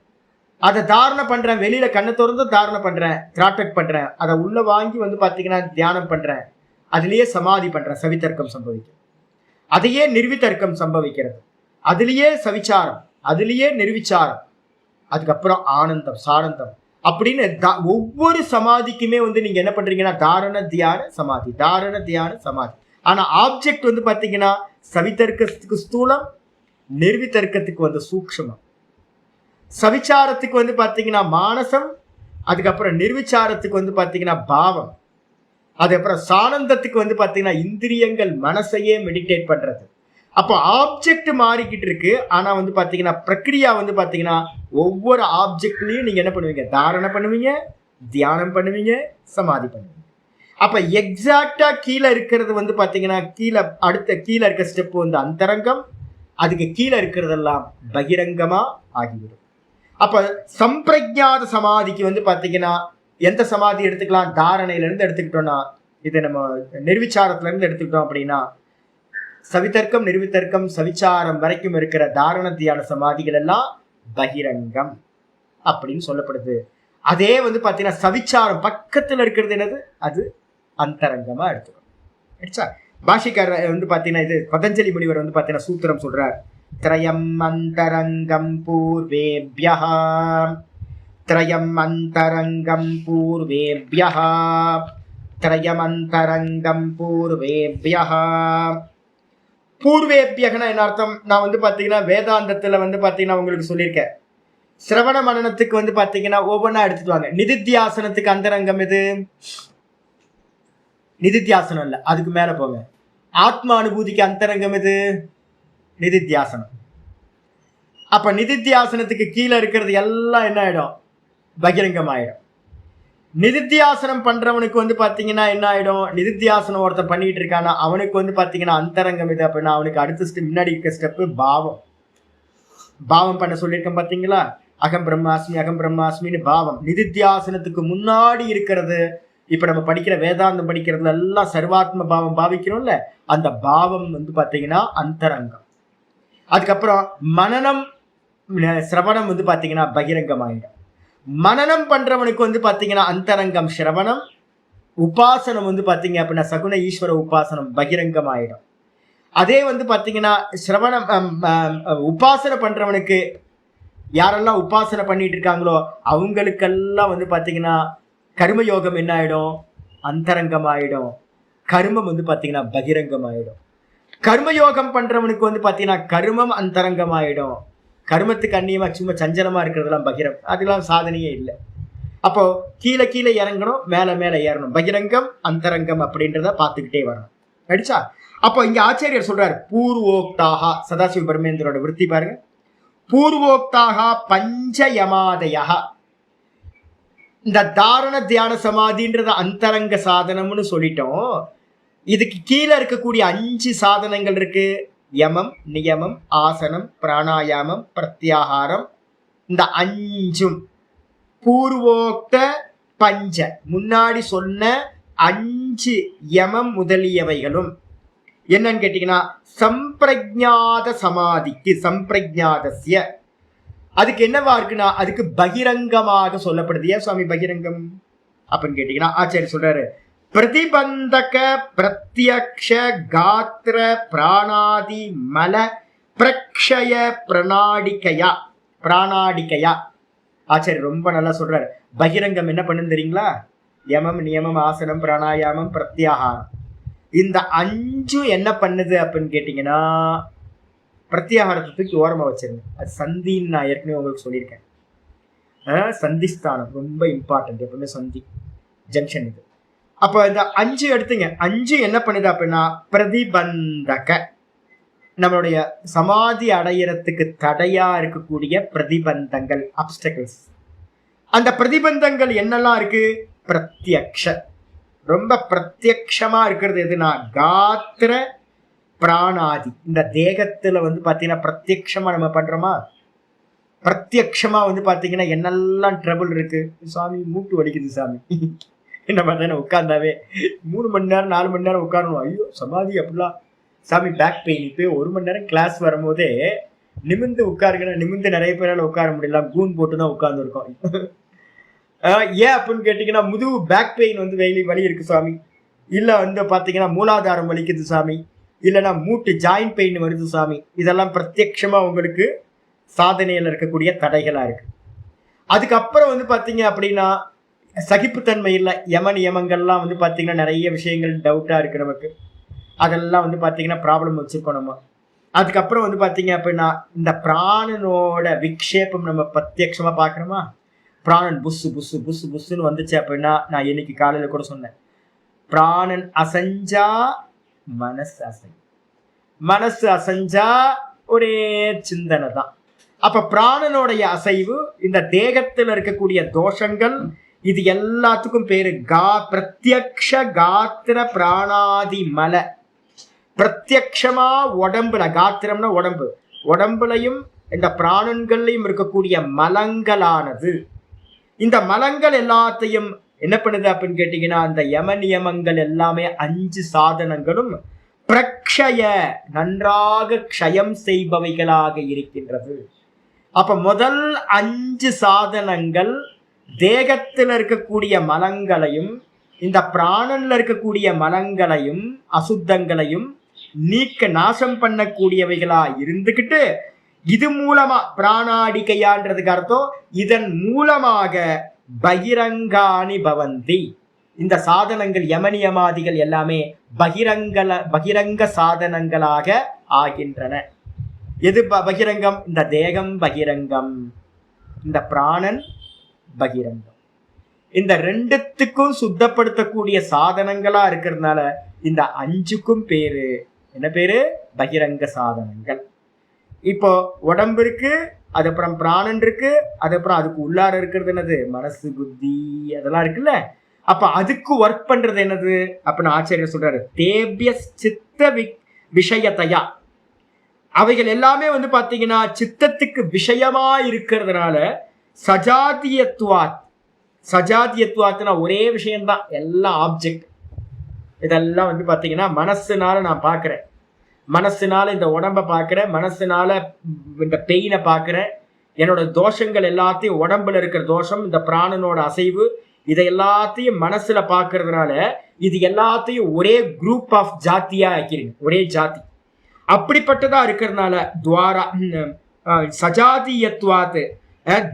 அதை தாரண பண்றேன், வெளியில கண்ணை திறந்து தாரண பண்றேன், திராட்டக் பண்றேன், அதை உள்ள வாங்கி வந்து பாத்தீங்கன்னா தியானம் பண்றேன், அதுலயே சமாதி பண்றேன், சவிதர்க்கம் சம்பவிக்கும். அதையே நிர்விதர்க்கம் சம்பவிக்கிறது, அதுலயே சவிச்சாரம், அதுலயே நிர்விச்சாரம், அதுக்கப்புறம் ஆனந்தம் சானந்தம் அப்படின்னு ஒவ்வொரு சமாதிக்குமே வந்து நீங்க என்ன பண்றீங்கன்னா தாரண தியான சமாதி, தாரண தியான சமாதி. ஆனா ஆப்ஜெக்ட் வந்து பாத்தீங்கன்னா சவிதர்க்கத்துக்கு ஸ்தூலம், நிர்விதர்க்கத்துக்கு வந்து சூக்ஷ்மம். சவிச்சாரத்துக்கு வந்து பாத்தீங்கன்னா மானசம், அதுக்கப்புறம் நிர்விச்சாரத்துக்கு வந்து பாத்தீங்கன்னா பாவம், அதுக்கப்புறம் சானந்தத்துக்கு வந்து பாத்தீங்கன்னா இந்திரியங்கள் மனசையே மெடிடேட் பண்றது. அப்போ ஆப்ஜெக்ட் மாறிக்கிட்டு இருக்கு, ஆனா வந்து பாத்தீங்கன்னா பிரக்ரியா வந்து பாத்தீங்கன்னா ஒவ்வொரு ஆப்ஜெக்ட்லயும் நீங்க என்ன பண்ணுவீங்க, தாரண பண்ணுவீங்க, தியானம் பண்ணுவீங்க, சமாதி பண்ணுவீங்க. அப்ப எக்ஸாக்டா கீழே இருக்கிறது வந்து பாத்தீங்கன்னா கீழே இருக்க ஸ்டெப் வந்து அந்தரங்கம், அதுக்கு கீழே இருக்கிறதெல்லாம் பகிரங்கமா ஆகிவிடும். அப்ப சம்பிரஜாத சமாதிக்கு வந்து பாத்தீங்கன்னா எந்த சமாதி எடுத்துக்கலாம், தாரணையில இருந்து எடுத்துக்கிட்டோம்னா, இதை நம்ம நிர்விச்சாரத்துல இருந்து எடுத்துக்கிட்டோம் அப்படின்னா சவிதர்க்கம் நிர்விதர்க்கம் சவிச்சாரம் வரைக்கும் இருக்கிற தாரண தியான சமாதிகள் எல்லாம் பகிரங்கம் அப்படின்னு சொல்லப்படுது. அதே வந்து பாத்தீங்கன்னா சவிச்சாரம் பக்கத்துல இருக்கிறது என்னது, அது அந்தரங்கமா எடுத்துக்கணும். பாஷிக்காரர் வந்து பாத்தீங்கன்னா இது பதஞ்சலி முனிவர் வந்து பாத்தீங்கன்னா சூத்திரம் சொல்றார், த்ரயம் அந்தரங்கம் பூர்வேப்யஹ, த்ரயம் அந்தரங்கம் பூர்வேப்யஹ, த்ரயம் அந்தரங்கம் பூர்வேப்யஹ. பூர்வேப்யகன என்ன அர்த்தம், நான் வந்து பாத்தீங்கன்னா வேதாந்தத்துல வந்து பாத்தீங்கன்னா உங்களுக்கு சொல்லியிருக்கேன். சிரவண மனனத்துக்கு வந்து பாத்தீங்கன்னா ஒவ்வொன்றா எடுத்துட்டு வாங்க. நிதித்தியாசனத்துக்கு அந்தரங்கம் எது, நிதித்தியாசனம் இல்ல, அதுக்கு மேல போங்க. ஆத்மா அனுபூதிக்கு அந்தரங்கம் எது, நிதித்தியாசனம். அப்ப நிதித்தியாசனத்துக்கு கீழே இருக்கிறது எல்லாம் என்ன ஆயிடும், பகிரங்கம் ஆயிடும். நிதித்தியாசனம் பண்றவனுக்கு வந்து பாத்தீங்கன்னா என்ன ஆயிடும், நிதித்தியாசனம் ஒருத்தன் பண்ணிட்டு இருக்கானா அவனுக்கு வந்து பாத்தீங்கன்னா அந்தரங்கம் இது அப்படின்னா அவனுக்கு அடுத்த ஸ்டெப், முன்னாடி இருக்க ஸ்டெப்பு பாவம். பாவம் பண்ண சொல்லியிருக்கேன் பாத்தீங்களா, அகம் பிரம்மாஸ்மின்னு பாவம். நிதித்தியாசனத்துக்கு முன்னாடி இருக்கிறது, இப்ப நம்ம படிக்கிற வேதாந்தம் படிக்கிறதுல எல்லாம் சர்வாத்ம பாவம் பாவிக்கிறோம்ல, அந்த பாவம் வந்து பாத்தீங்கன்னா அந்தரங்கம். அதுக்கப்புறம் மனனம் சிரவணம் வந்து பாத்தீங்கன்னா பகிரங்கம் ஆயிடும். மனனம் பண்றவனுக்கு வந்து பாத்தீங்கன்னா அந்தரங்கம் சிரவணம், உபாசனம் வந்து பாத்தீங்க அப்படின்னா சகுன ஈஸ்வர உபாசனம் பகிரங்கம் ஆயிடும். அதே வந்து பாத்தீங்கன்னா சிரவணம் உபாசனை பண்றவனுக்கு, யாரெல்லாம் உபாசனை பண்ணிட்டு இருக்காங்களோ அவங்களுக்கெல்லாம் வந்து பாத்தீங்கன்னா கர்மயோகம் என்ன ஆயிடும்? அந்தரங்கம் ஆயிடும். கர்மம் வந்து பாத்தீங்கன்னா பகிரங்கம் ஆயிடும். கர்மயோகம் பண்றவனுக்கு வந்து பாத்தீங்கன்னா கர்மம் அந்தரங்கம் ஆயிடும். கர்மத்துக்கு அந்நியமா சும்மா சஞ்சலமா இருக்கிறதெல்லாம் பகிரம், அதெல்லாம் சாதனையே இல்லை. அப்போ கீழே கீழே இறங்கணும், மேல மேல ஏறணும். பகிரங்கம் அந்தரங்கம் அப்படின்றத பார்த்துக்கிட்டே வரணும். அடிச்சா அப்போ இங்க ஆச்சாரியர் சொல்றாரு, பூர்வோக்தாக சதாசிவ பிரம்மேந்திரோட விருத்தி பாருங்க. பூர்வோக்தாக பஞ்சயமாதயா. இந்த தாரண தியான சமாதின்றத அந்தரங்க சாதனம்னு சொல்லிட்டோம். இதுக்கு கீழே இருக்கக்கூடிய 5 சாதனங்கள் இருக்கு. யமம், நியமம், ஆசனம், பிராணாயாமம், பிரத்யாகாரம். இந்த 5ம் பூர்வோக்த பஞ்ச, முன்னாடி சொன்ன 5 யமம் முதலியவைகளும் என்னன்னு கேட்டீங்கன்னா சம்பிரஜாத சமாதிக்கு, சம்பிரஜாதஸ்ய அதுக்கு என்னவா இருக்குன்னா அதுக்கு பகிரங்கமாக சொல்லப்படுது. ஏன் சுவாமி பகிரங்கம் அப்படின்னு கேட்டீங்கன்னா ஆச்சாரிய சொல்றாரு, பிரதிபந்தக பிரத்யக்ஷ காத்திர பிராணாதி மல பிரக்ஷய பிரணாடிக்கையா. பிராணாடிக்கையா ஆச்சாரியர் ரொம்ப நல்லா சொல்றாரு. பகிரங்கம் என்ன பண்ணுன்னு தெரியுங்களா? யமம், நியமம், ஆசனம், பிராணாயாமம், பிரத்யாகாரம். இந்த 5 என்ன பண்ணுது அப்படின்னு கேட்டீங்கன்னா பிரத்யாகாரத்தை தூக்கி ஓரமா வச்சிருங்க. அது சந்தின்னு நான் ஏற்கனவே உங்களுக்கு சொல்லியிருக்கேன். சந்திஸ்தானம் ரொம்ப இம்பார்ட்டன்ட். எப்பவுமே சந்தி ஜங்ஷன் இது. அப்போ இந்த 5 எடுத்துங்க. 5 என்ன பண்ணுது அப்படின்னா பிரதிபந்தக, நம்மளுடைய சமாதி அடையறதுக்கு தடையா இருக்கக்கூடிய பிரதிபந்தங்கள், அப்டக்கிள்ஸ். அந்த பிரதிபந்தங்கள் என்னெல்லாம் இருக்கு? பிரத்யக்ஷ, ரொம்ப பிரத்யக்ஷமா இருக்கிறது எதுனா காத்திர பிராணாதி. இந்த தேகத்துல வந்து பாத்தீங்கன்னா பிரத்யக்ஷமா நம்ம பண்றோமா? பிரத்யக்ஷமா வந்து பாத்தீங்கன்னா என்னெல்லாம் ட்ரபிள் இருக்கு. சாமி மூட்டு வலிக்குது சாமி, என்ன பார்த்தா உட்கார்ந்தாவே 3 மணி நேரம் 4 மணி நேரம் உட்காரணும். ஐயோ சமாதி அப்படிலாம் சாமி பேக் பெயின். இப்போ 1 மணி நேரம் கிளாஸ் வரும்போதே நிமிந்து உட்காருங்கன்னா நிமிந்து நிறைய பேரால உட்கார முடியல, கூன் போட்டு தான் உட்கார்ந்துருக்கோம். ஏன் அப்படின்னு கேட்டீங்கன்னா முதுகு பேக் பெயின் வந்து வலி இருக்கு சாமி, இல்ல வந்து பாத்தீங்கன்னா மூலாதாரம் வலிக்குது சாமி, இல்லைன்னா மூட்டு ஜாயிண்ட் பெயின் வருது சாமி. இதெல்லாம் பிரத்யட்சமா உங்களுக்கு சாதனையில் இருக்கக்கூடிய தடைகளா இருக்கு. அதுக்கப்புறம் வந்து பாத்தீங்க அப்படின்னா சகிப்புத்தன்மை இல்லை. யம நியமங்கள்லாம் வந்து பாத்தீங்கன்னா நிறைய விஷயங்கள் டவுட்டா இருக்கு நமக்கு. அதெல்லாம் வந்து பாத்தீங்கன்னா ப்ராப்ளம் வச்சிருக்கோம் நம்ம. அதுக்கப்புறம் வந்து பாத்தீங்க அப்படின்னா இந்த பிராணனோட விக்ஷேபம் நம்ம பிரத்யட்சமா பாக்குறோமா? பிராணன் புஸ்ஸு புஸ்ஸு புஸ்ஸு புஸ்ஸுன்னு வந்துச்சு அப்படின்னா, நான் இன்னைக்கு காலையில கூட சொன்னேன், பிராணன் அசைஞ்சா மனசு அசை, மனசு அசைஞ்சா ஒரே சிந்தனை தான். அப்ப பிராணனுடைய அசைவு, இந்த தேகத்தில் இருக்கக்கூடிய தோஷங்கள், இது எல்லாத்துக்கும் பேரு பிரத்யக்ஷ காத்திர பிராணாதி மல. பிரத்யக்ஷமா உடம்புல, காத்திரம்னா உடம்பு, உடம்புலையும் இந்த பிராணன்கள்லையும் இருக்கக்கூடிய மலங்களானது, இந்த மலங்கள் எல்லாத்தையும் என்ன பண்ணுது அப்படின்னு கேட்டீங்கன்னா அந்த யம நியமங்கள் எல்லாமே 5 சாதனங்களும் பிரக்ஷய, நன்றாக க்ஷயம் செய்பவைகளாக இருக்கின்றது. அப்ப முதல் 5 சாதனங்கள் தேகத்தில் இருக்கக்கூடிய மலங்களையும் இந்த பிராணன்ல இருக்கக்கூடிய மலங்களையும் அசுத்தங்களையும் நீக்க நாசம் பண்ணக்கூடியவைகளா இருந்துகிட்டு, இது மூலமா பிராணாடிக்கையான்றதுக்கு அர்த்தம் இதன் மூலமாக பகிரங்காணி பவந்தி. இந்த சாதனங்கள் யமனியமாதிகள் எல்லாமே பகிரங்க சாதனங்களாக ஆகின்றன. எது பகிரங்கம்? இந்த தேகம் பகிரங்கம், இந்த பிராணன் பகிரங்கம். இந்த 2த்துக்கும் சுத்தப்படுத்தக்கூடிய சாதனங்களா இருக்கிறதுனால இந்த 5க்கும் பேரு என்ன பேரு? பகிரங்க சாதனங்கள். இப்போ உடம்பு இருக்கு, அதுக்கப்புறம் பிராணன் இருக்கு, அதுக்கப்புறம் அதுக்கு உள்ளார இருக்கிறது என்னது? மனசு, புத்தி, அதெல்லாம் இருக்குல்ல. அப்ப அதுக்கு ஒர்க் பண்றது என்னது அப்படின்னு ஆச்சாரியர் சொல்றாரு, தேபிய சித்த விஷயத்தையா. அவைகள் எல்லாமே வந்து பாத்தீங்கன்னா சித்தத்துக்கு விஷயமா இருக்கிறதுனால சஜாதியத்துவாத். சஜாதியத்துவாத்னா ஒரே விஷயம்தான், எல்லாம் ஆப்ஜெக்ட். இதெல்லாம் வந்து பாத்தீங்கன்னா மனசுனால நான் பாக்குறேன், மனசுனால இந்த உடம்ப பாக்குறேன், மனசுனால இந்த பெயினை பாக்குறேன். என்னோட தோஷங்கள் எல்லாத்தையும், உடம்புல இருக்கிற தோஷம், இந்த பிராணனோட அசைவு, இதை எல்லாத்தையும் மனசுல பாக்குறதுனால இது எல்லாத்தையும் ஒரே குரூப் ஆஃப் ஜாத்தியா ஆக்கிறீங்க, ஒரே ஜாதி. அப்படிப்பட்டதா இருக்கிறதுனால துவாரா சஜாதீயத்வாத்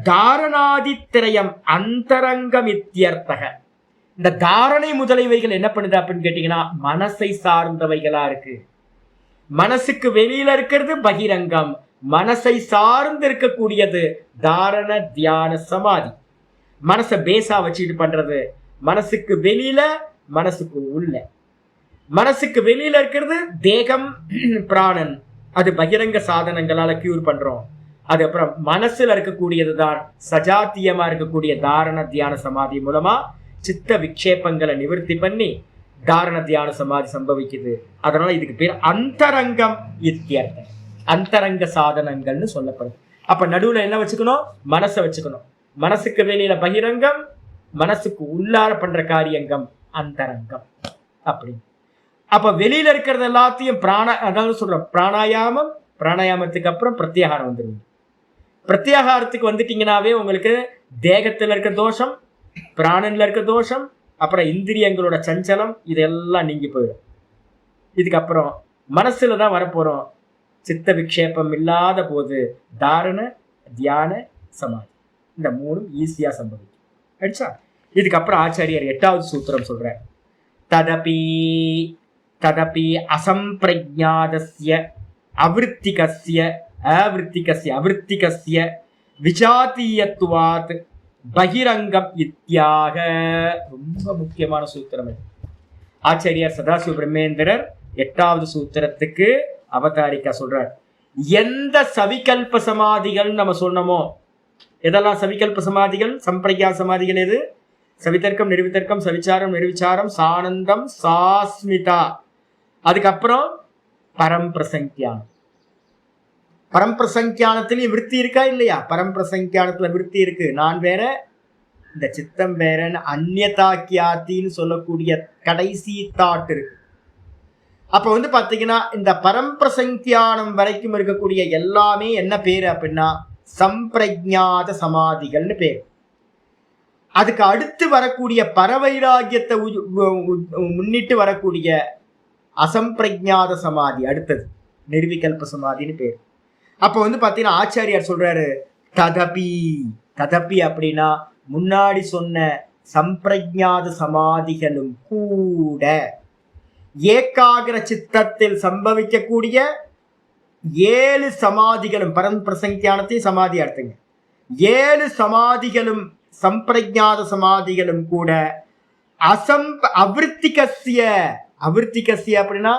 தாரணாதித்திரயம் அந்தரங்கமித்யர்த்தக. இந்த தாரணை முதலியவைகள் என்ன பண்ணுது அப்படின்னு கேட்டீங்கன்னா மனசை சார்ந்தவைகளா இருக்கு. மனசுக்கு வெளியில இருக்கிறது பகிரங்கம், மனசை சார்ந்து இருக்கக்கூடியது தாரண தியான சமாதி. மனசை பேசா வச்சுட்டு பண்றது மனசுக்கு வெளியில, மனசுக்கு உள்ள. மனசுக்கு வெளியில இருக்கிறது தேகம் பிராணன், அது பகிரங்க சாதனங்களால கியூர் பண்றோம். அதுக்கப்புறம் மனசுல இருக்கக்கூடியதுதான் சஜாத்தியமா இருக்கக்கூடிய தாரண தியான சமாதி மூலமா சித்த விக்ஷேபங்களை நிவர்த்தி பண்ணி தாரண தியான சமாதி சம்பவிக்குது. அதனால இதுக்கு பேர் அந்தரங்கம் இத்தியர்த்தம். அந்தரங்க சாதனங்கள்னு சொல்லப்படுது. அப்ப நடுவுல என்ன வச்சுக்கணும்? மனசை வச்சுக்கணும். மனசுக்கு வெளியில பகிரங்கம், மனசுக்கு உள்ளார பண்ற காரியங்கம் அந்தரங்கம் அப்படி. அப்ப வெளியில இருக்கிறது எல்லாத்தையும் அதாவது சொல்றோம் பிராணாயாமம், பிராணாயாமத்துக்கு அப்புறம் பிரத்யாகாரம் வந்துடும். பிரத்யாகாரத்துக்கு வந்துட்டீங்கன்னாவே உங்களுக்கு தேகத்துல இருக்க தோஷம், பிராணன்ல இருக்க தோஷம், அப்புறம் இந்திரியங்களோட சஞ்சலம் இதெல்லாம் நீங்கி போயிடும். இதுக்கப்புறம் மனசுல தான் வரப்போறோம். சித்த விக்ஷேபம் இல்லாத போது தாரண தியான சமாதி இந்த மூணும் ஈஸியா சம்பவிக்கும். அடிச்சா இதுக்கப்புறம் ஆச்சாரியர் 8வது சூத்திரம் சொல்ற ததபி ததபி அசம்பிரஜாதஸ்ய அவிருத்திகஸ்ய அவிருத்திகஸ்ய விஜாதீயத்துவாத் பகிரங்கம் இத்தியாக. ரொம்ப முக்கியமான சூத்திரம் இது. ஆச்சாரியார் சதாசிவ பிரம்மேந்திரர் 8வது சூத்திரத்துக்கு அவதாரிக்கா சொல்றார். எந்த சவிகல்ப சமாதிகள் நம்ம சொன்னமோ, எதெல்லாம் சவிகல்ப சமாதிகள், சம்பிரஜா சமாதிகள் எது? சவிதர்க்கம், நிர்விதர்க்கம், சவிச்சாரம், நிர்விச்சாரம், சானந்தம், சாஸ்மிதா. அதுக்கப்புறம் பரம்பிரசங்கியானம். பரம்பிரசங்கியானத்திலையும் விருத்தி இருக்கா இல்லையா? பரம்பிரசங்கியானத்துல விருத்தி இருக்கு. நான் வேற, இந்த சித்தம் வேறன்னு அந்நியதாக்கியாத்தின்னு சொல்லக்கூடிய கடைசி தாட் இருக்கு. அப்ப பாத்தீங்கன்னா இந்த பரம்பிரசங்கியானம் வரைக்கும் இருக்கக்கூடிய எல்லாமே என்ன பேரு அப்படின்னா சம்பிரஜாத சமாதிகள்னு பேர். அதுக்கு அடுத்து வரக்கூடிய பரவைராகியத்தை முன்னிட்டு வரக்கூடிய அசம்பிரஜாத சமாதி அடுத்தது நிர்விகல்ப சமாதின்னு பேர். அப்ப பாத்தீங்கன்னா ஆச்சாரியார் சொல்றாரு ததபி. ததபி அப்படின்னா முன்னாடி சொன்ன சம்பிரஜாத சமாதிகளும் கூட ஏகாகிர சித்தத்தில் சம்பவிக்கக்கூடிய 7 சமாதிகளும், பரம்பிரசங்கியானத்தையும் சமாதி அர்த்தங்க, 7 சமாதிகளும் சம்பிரஜாத சமாதிகளும் கூட அவிருத்திகஸ்ய. அவிருத்திகஸ்ய அப்படின்னா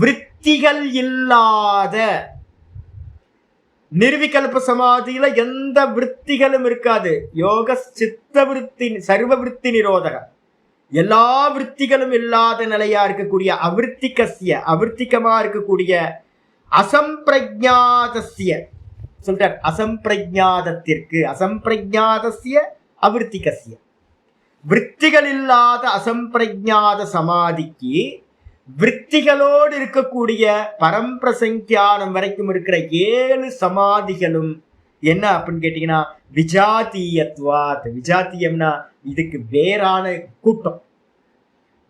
விருத்திகள் இல்லாத. நிர்விகல்ப சமாதியில எந்த விருத்திகளும் இருக்காது. யோக சித்த விருத்தி சர்வ விருத்தி நிரோதக, எல்லா விருத்திகளும் இல்லாத நிலையா இருக்கக்கூடிய அவிருத்திகஸ்ய, அவிருத்திகமா இருக்கக்கூடிய அசம்பிரஜாதஸ்ய சொல்றார். அசம்பிரஜாதத்திற்கு அசம்பிரஜாதஸ்ய அவிருத்திகஸ்ய, விருத்திகள் இல்லாத அசம்பிரஜாத சமாதிக்கு விருத்திகளோடு இருக்கக்கூடிய பரம்பிரசங்கியானம் வரைக்கும் இருக்கிற 7 சமாதிகளும் என்ன அப்படின்னு கேட்டீங்கன்னா விஜாத்தீயத்வாத். விஜாத்தியம்னா இதுக்கு வேறான கூட்டம்,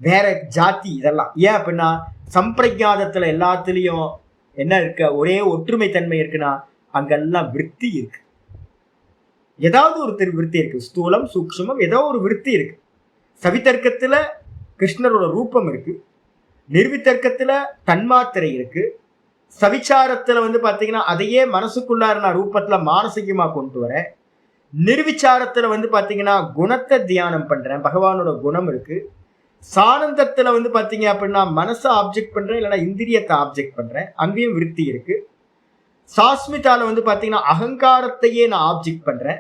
வேற ஜாதி இதெல்லாம். ஏன் அப்படின்னா சம்பிரஜாதத்துல எல்லாத்துலயும் என்ன இருக்க, ஒரே ஒற்றுமை தன்மை இருக்குன்னா அங்கெல்லாம் விருத்தி இருக்கு. ஏதாவது ஒரு விருத்தி இருக்கு, ஸ்தூலம் சூக்ஷ்மம் ஏதோ ஒரு விருத்தி இருக்கு. சவிதர்க்கத்துல கிருஷ்ணரோட ரூபம் இருக்கு, நிர்வித்தர்க்கத்துல தன்மாத்திரை இருக்கு, சவிச்சாரத்துல பாத்தீங்கன்னா அதையே மனசுக்குள்ளார நான் ரூபத்துல மானசிகமா கொண்டு வரேன். நிர்விச்சாரத்துல பாத்தீங்கன்னா குணத்தை தியானம் பண்றேன், பகவானோட குணம் இருக்கு. சானந்தத்துல பாத்தீங்க அப்படின்னா மனசை ஆப்ஜெக்ட் பண்றேன், இல்லைன்னா இந்திரியத்தை ஆப்ஜெக்ட் பண்றேன், அங்கேயும் விருத்தி இருக்கு. சாஸ்மிதால பாத்தீங்கன்னா அகங்காரத்தையே நான் ஆப்ஜெக்ட் பண்றேன்.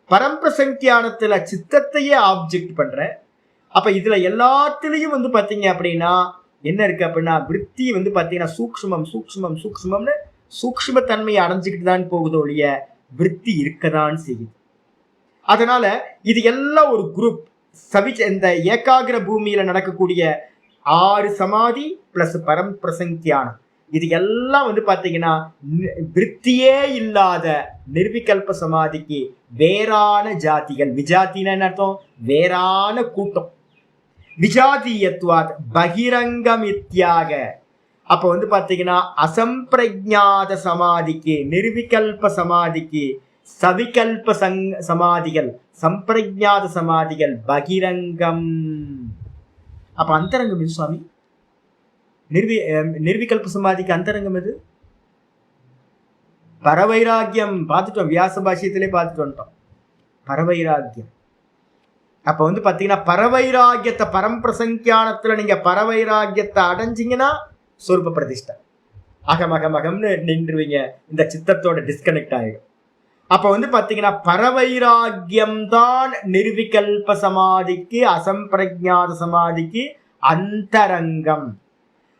பரம்பிரசங்கியானத்துல சித்தத்தையே ஆப்ஜெக்ட் பண்றேன். அப்ப இதுல எல்லாத்துலயும் பாத்தீங்க அப்படின்னா என்ன இருக்கு அப்படின்னா விருத்தி பாத்தீங்கன்னா சூக்ஷ்மம் சூக்ஷ்மம் சூக்ஷ்மம்னு சூக்ஷ்ம தன்மையை அடைஞ்சுக்கிட்டு தான் போகுது ஒழிய விருத்தி இருக்கதான் செய்யுது. அதனால இது எல்லாம் ஒரு குரூப். இந்த ஏகாகிர பூமியில நடக்கக்கூடிய 6 சமாதி பிளஸ் பரம்பிரசங்கியானம், இது எல்லாம் பாத்தீங்கன்னா விருத்தியே இல்லாத நிர்விகல்ப சமாதிக்கு வேறான ஜாதிகள். விஜாத்தின்னு என்ன அர்த்தம்? வேறான கூட்டம். விஜாதீயத்வாத் பகிரங்கம் இத்தியாக. அப்ப வந்து பாத்தீங்கன்னா அசம்பிரஜாத சமாதிக்கு, நிர்விகல்ப சமாதிக்கு, சவிகல்ப சமாதிகள், சம்பிரஜாத சமாதிகள் பகிரங்கம். அப்ப அந்தரங்கம் எது சுவாமி? நிர்விகல்ப சமாதிக்கு அந்தரங்கம் எது? பரவைராக்கியம். பார்த்துட்டோம், வியாச பாஷ்யத்திலே பார்த்துட்டு வந்துட்டோம். பரவைராக்கியம். அப்ப வந்து பாத்தீங்கன்னா பரவைராக்கியத்தை பரம்பிரசங்கியானத்துல நீங்க பரவைராக்கியத்தை அடைஞ்சிங்கன்னா சொரூப பிரதிஷ்டை அகமகமகம்னு நின்றுவீங்க. இந்த சித்தத்தோட டிஸ்கனெக்ட் ஆகிடும். அப்ப வந்து பாத்தீங்கன்னா பரவைராக்கியம் தான் நிர்விகல்ப சமாதிக்கு, அசம்பிரஜாத சமாதிக்கு அந்தரங்கம்.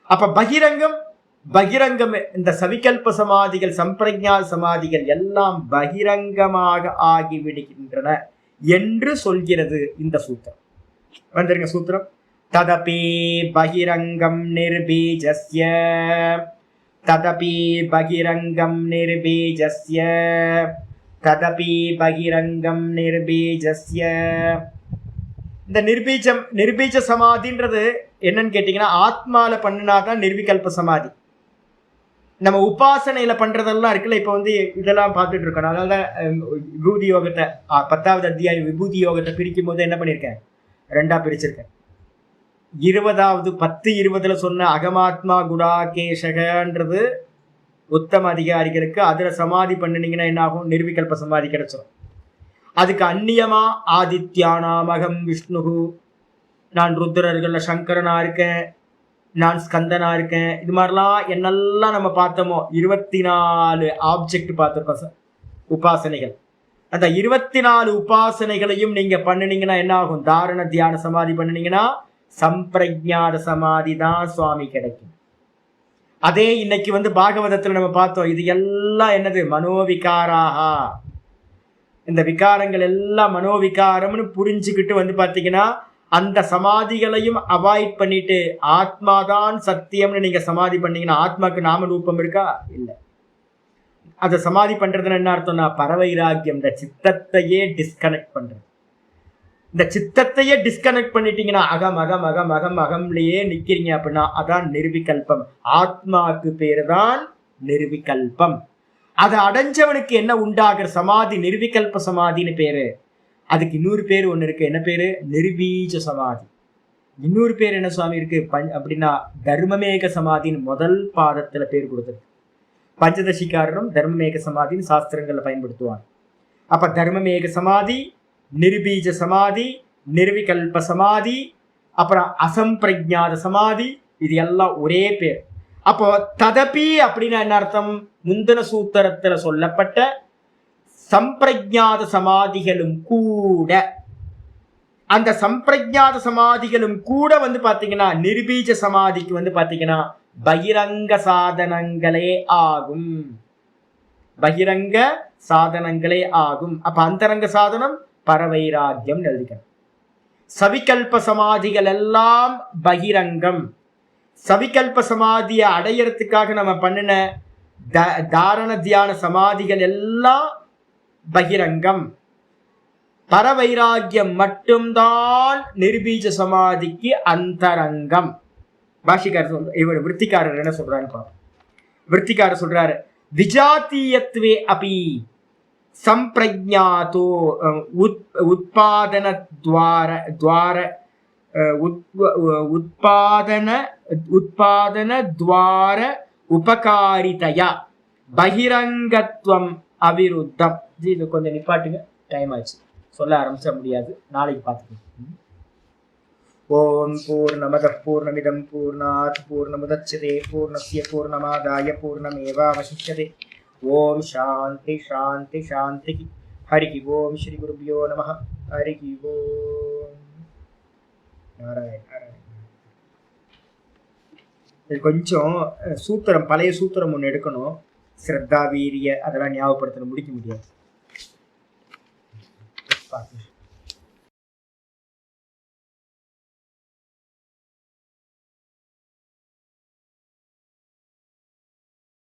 அப்ப பகிரங்கம், பகிரங்கம் இந்த சவிகல்ப சமாதிகள், சம்பிரஜாத சமாதிகள் எல்லாம் பகிரங்கமாக ஆகிவிடுகின்றன என்று சொல்கிறது இந்த சூத்திரம். வந்துருங்க சூத்திரம். ததபி பகிரங்கம் நிர்பீஜஸ்ய, ததபி பகிரங்கம் நிர்பீஜஸ்ய, ததபி பகிரங்கம் நிர்பீஜஸ்ய. இந்த நிர்பீஜ சமாதின்றது என்னன்னு கேட்டீங்கன்னா, ஆத்மால பண்ணினாதான் நிர்விகல்ப சமாதி. நம்ம உபாசனையில பண்றதெல்லாம் இருக்குல்ல, இப்ப வந்து இதெல்லாம் பார்த்துட்டு இருக்கோம். அதனால விபூதி யோகத்தை 10வது அத்தியாயம் விபூதி யோகத்தை பிரிக்கும் போது என்ன பண்ணிருக்கேன், 2ஆ பிரிச்சிருக்கேன். 20வது 10-20 சொன்ன அகமாத்மா குடாகேஷகன்றது உத்தம அதிகாரிகளுக்கு. அதுல சமாதி பண்ணினீங்கன்னா என்ன ஆகும், நிர்விகல்ப சமாதி கிடைச்சிடும். அதுக்கு அந்நியமா ஆதித்யானாமகம் விஷ்ணுகு, நான் ருத்ரர்கள்ல சங்கரனா இருக்கேன், நான் ஸ்கந்தனா இருக்கேன், இது மாதிரிலாம் என்னெல்லாம் நம்ம பார்த்தோமோ 24 ஆப்ஜெக்ட் பார்த்துருக்கோம் உபாசனைகள். அந்த 24 உபாசனைகளையும் நீங்க பண்ணினீங்கன்னா என்ன ஆகும், தாரண தியான சமாதி பண்ணினீங்கன்னா சம்பிரஜாத சமாதி தான் சுவாமி கிடைக்கும். அதே இன்னைக்கு வந்து பாகவதத்துல நம்ம பார்த்தோம், இது எல்லாம் என்னது, மனோவிகாராகா. இந்த விகாரங்கள் எல்லாம் மனோவிகாரம்னு புரிஞ்சுக்கிட்டு வந்து பாத்தீங்கன்னா அந்த சமாதிகளையும் அவாய்ட் பண்ணிட்டு ஆத்மாதான் சத்தியம்னு நீங்க சமாதி பண்ணீங்கன்னா, ஆத்மாக்கு நாம ரூபம் இருக்கா? இல்லை. அதை சமாதி பண்றதுன்னு என்ன அர்த்தம்னா பரவைராக்கியம். இந்த சித்தத்தையே டிஸ்கனெக்ட் பண்றது. இந்த சித்தத்தையே டிஸ்கனெக்ட் பண்ணிட்டீங்கன்னா அகம் அகம் அகம் அகம் அகம்லயே நிக்கிறீங்க அப்படின்னா அதான் நிர்விகல்பம். ஆத்மாக்கு பேரு தான் நிர்விகல்பம். அதை அடைஞ்சவனுக்கு என்ன உண்டாகிற சமாதி நிர்விகல்ப சமாதின்னு பேரு. அதுக்கு இன்னொரு பேர் ஒண்ணு இருக்கு. என்ன பேரு? நிர்பீஜ சமாதி. இன்னொரு பேர் என்ன சுவாமி இருக்கு அப்படின்னா தர்மமேக சமாதின்னு முதல் பாதத்துல பேர் கொடுத்துருக்கு. பஞ்சதசிக்காரரும் தர்மமேக சமாதின்னு சாஸ்திரங்கள்ல பயன்படுத்துவாங்க. அப்ப தர்மமேக சமாதி, நிர்பீஜ சமாதி, நிர்விகல்ப சமாதி, அப்புறம் அசம்பிரஜாத சமாதி, இது எல்லாம் ஒரே பேர். அப்போ ததபி அப்படின்னா என்ன அர்த்தம், முந்தின சூத்திரத்துல சொல்லப்பட்ட சம்பிரஜாத சமாதிகளும் கூட, அந்த சம்பிரஜாத சமாதிகளும் கூட வந்து பாத்தீங்கன்னா நிர்பீஜ சமாதிக்கு வந்து பாத்தீங்கன்னா பகிரங்க சாதனங்களே ஆகும். பகிரங்க சாதனங்களே ஆகும். அப்ப அந்தரங்க சாதனம் பரவைராக்கியம் எழுதிக்கணும். சவிகல்ப சமாதிகள் எல்லாம் பகிரங்கம். சவிகல்ப சமாதியை அடையறதுக்காக நம்ம பண்ணின தாரண தியான சமாதிகள் எல்லாம் பகிரங்கம். பரவைராக்கியம் மட்டும்தான் நிர்பீஜ சமாதிக்கு அந்தரங்கம். பாஷிகாரர் இவர் விருத்திகாரர் என்ன சொல்றாரு பாருங்க. விருத்திகாரர் சொல்றாரு, விஜாத்தீயத்வே அபி சம்பிரஜாதோ உத்பாதன துவார உபகாரிதயா பகிரங்கத்வம் அவிருத்தம். இது கொஞ்சம் நிப்பாட்டுங்க, டைம் ஆச்சு, சொல்ல ஆரம்பிச்ச முடியாது, நாளைக்கு பார்த்துக்கலாம். ஓம் பூர்ணமத பூர்ணமிதம் பூர்ணாத் பூர்ணமுதச்யதே பூர்ணஸ்ய பூர்ணமாதாய பூர்ணமேவாவசிஷ்யதே. ஓம் சாந்தி சாந்தி சாந்தி. ஹரி ஓம் ஸ்ரீ குருபியோ நமः. ஹரி ஓம். கொஞ்சம் சூத்திரம், பழைய சூத்திரம் ஒன்று எடுக்கணும். ஸ்ரத்தா வீரிய அதெல்லாம் ஞாபகப்படுத்தணும், முடிக்க முடியாது.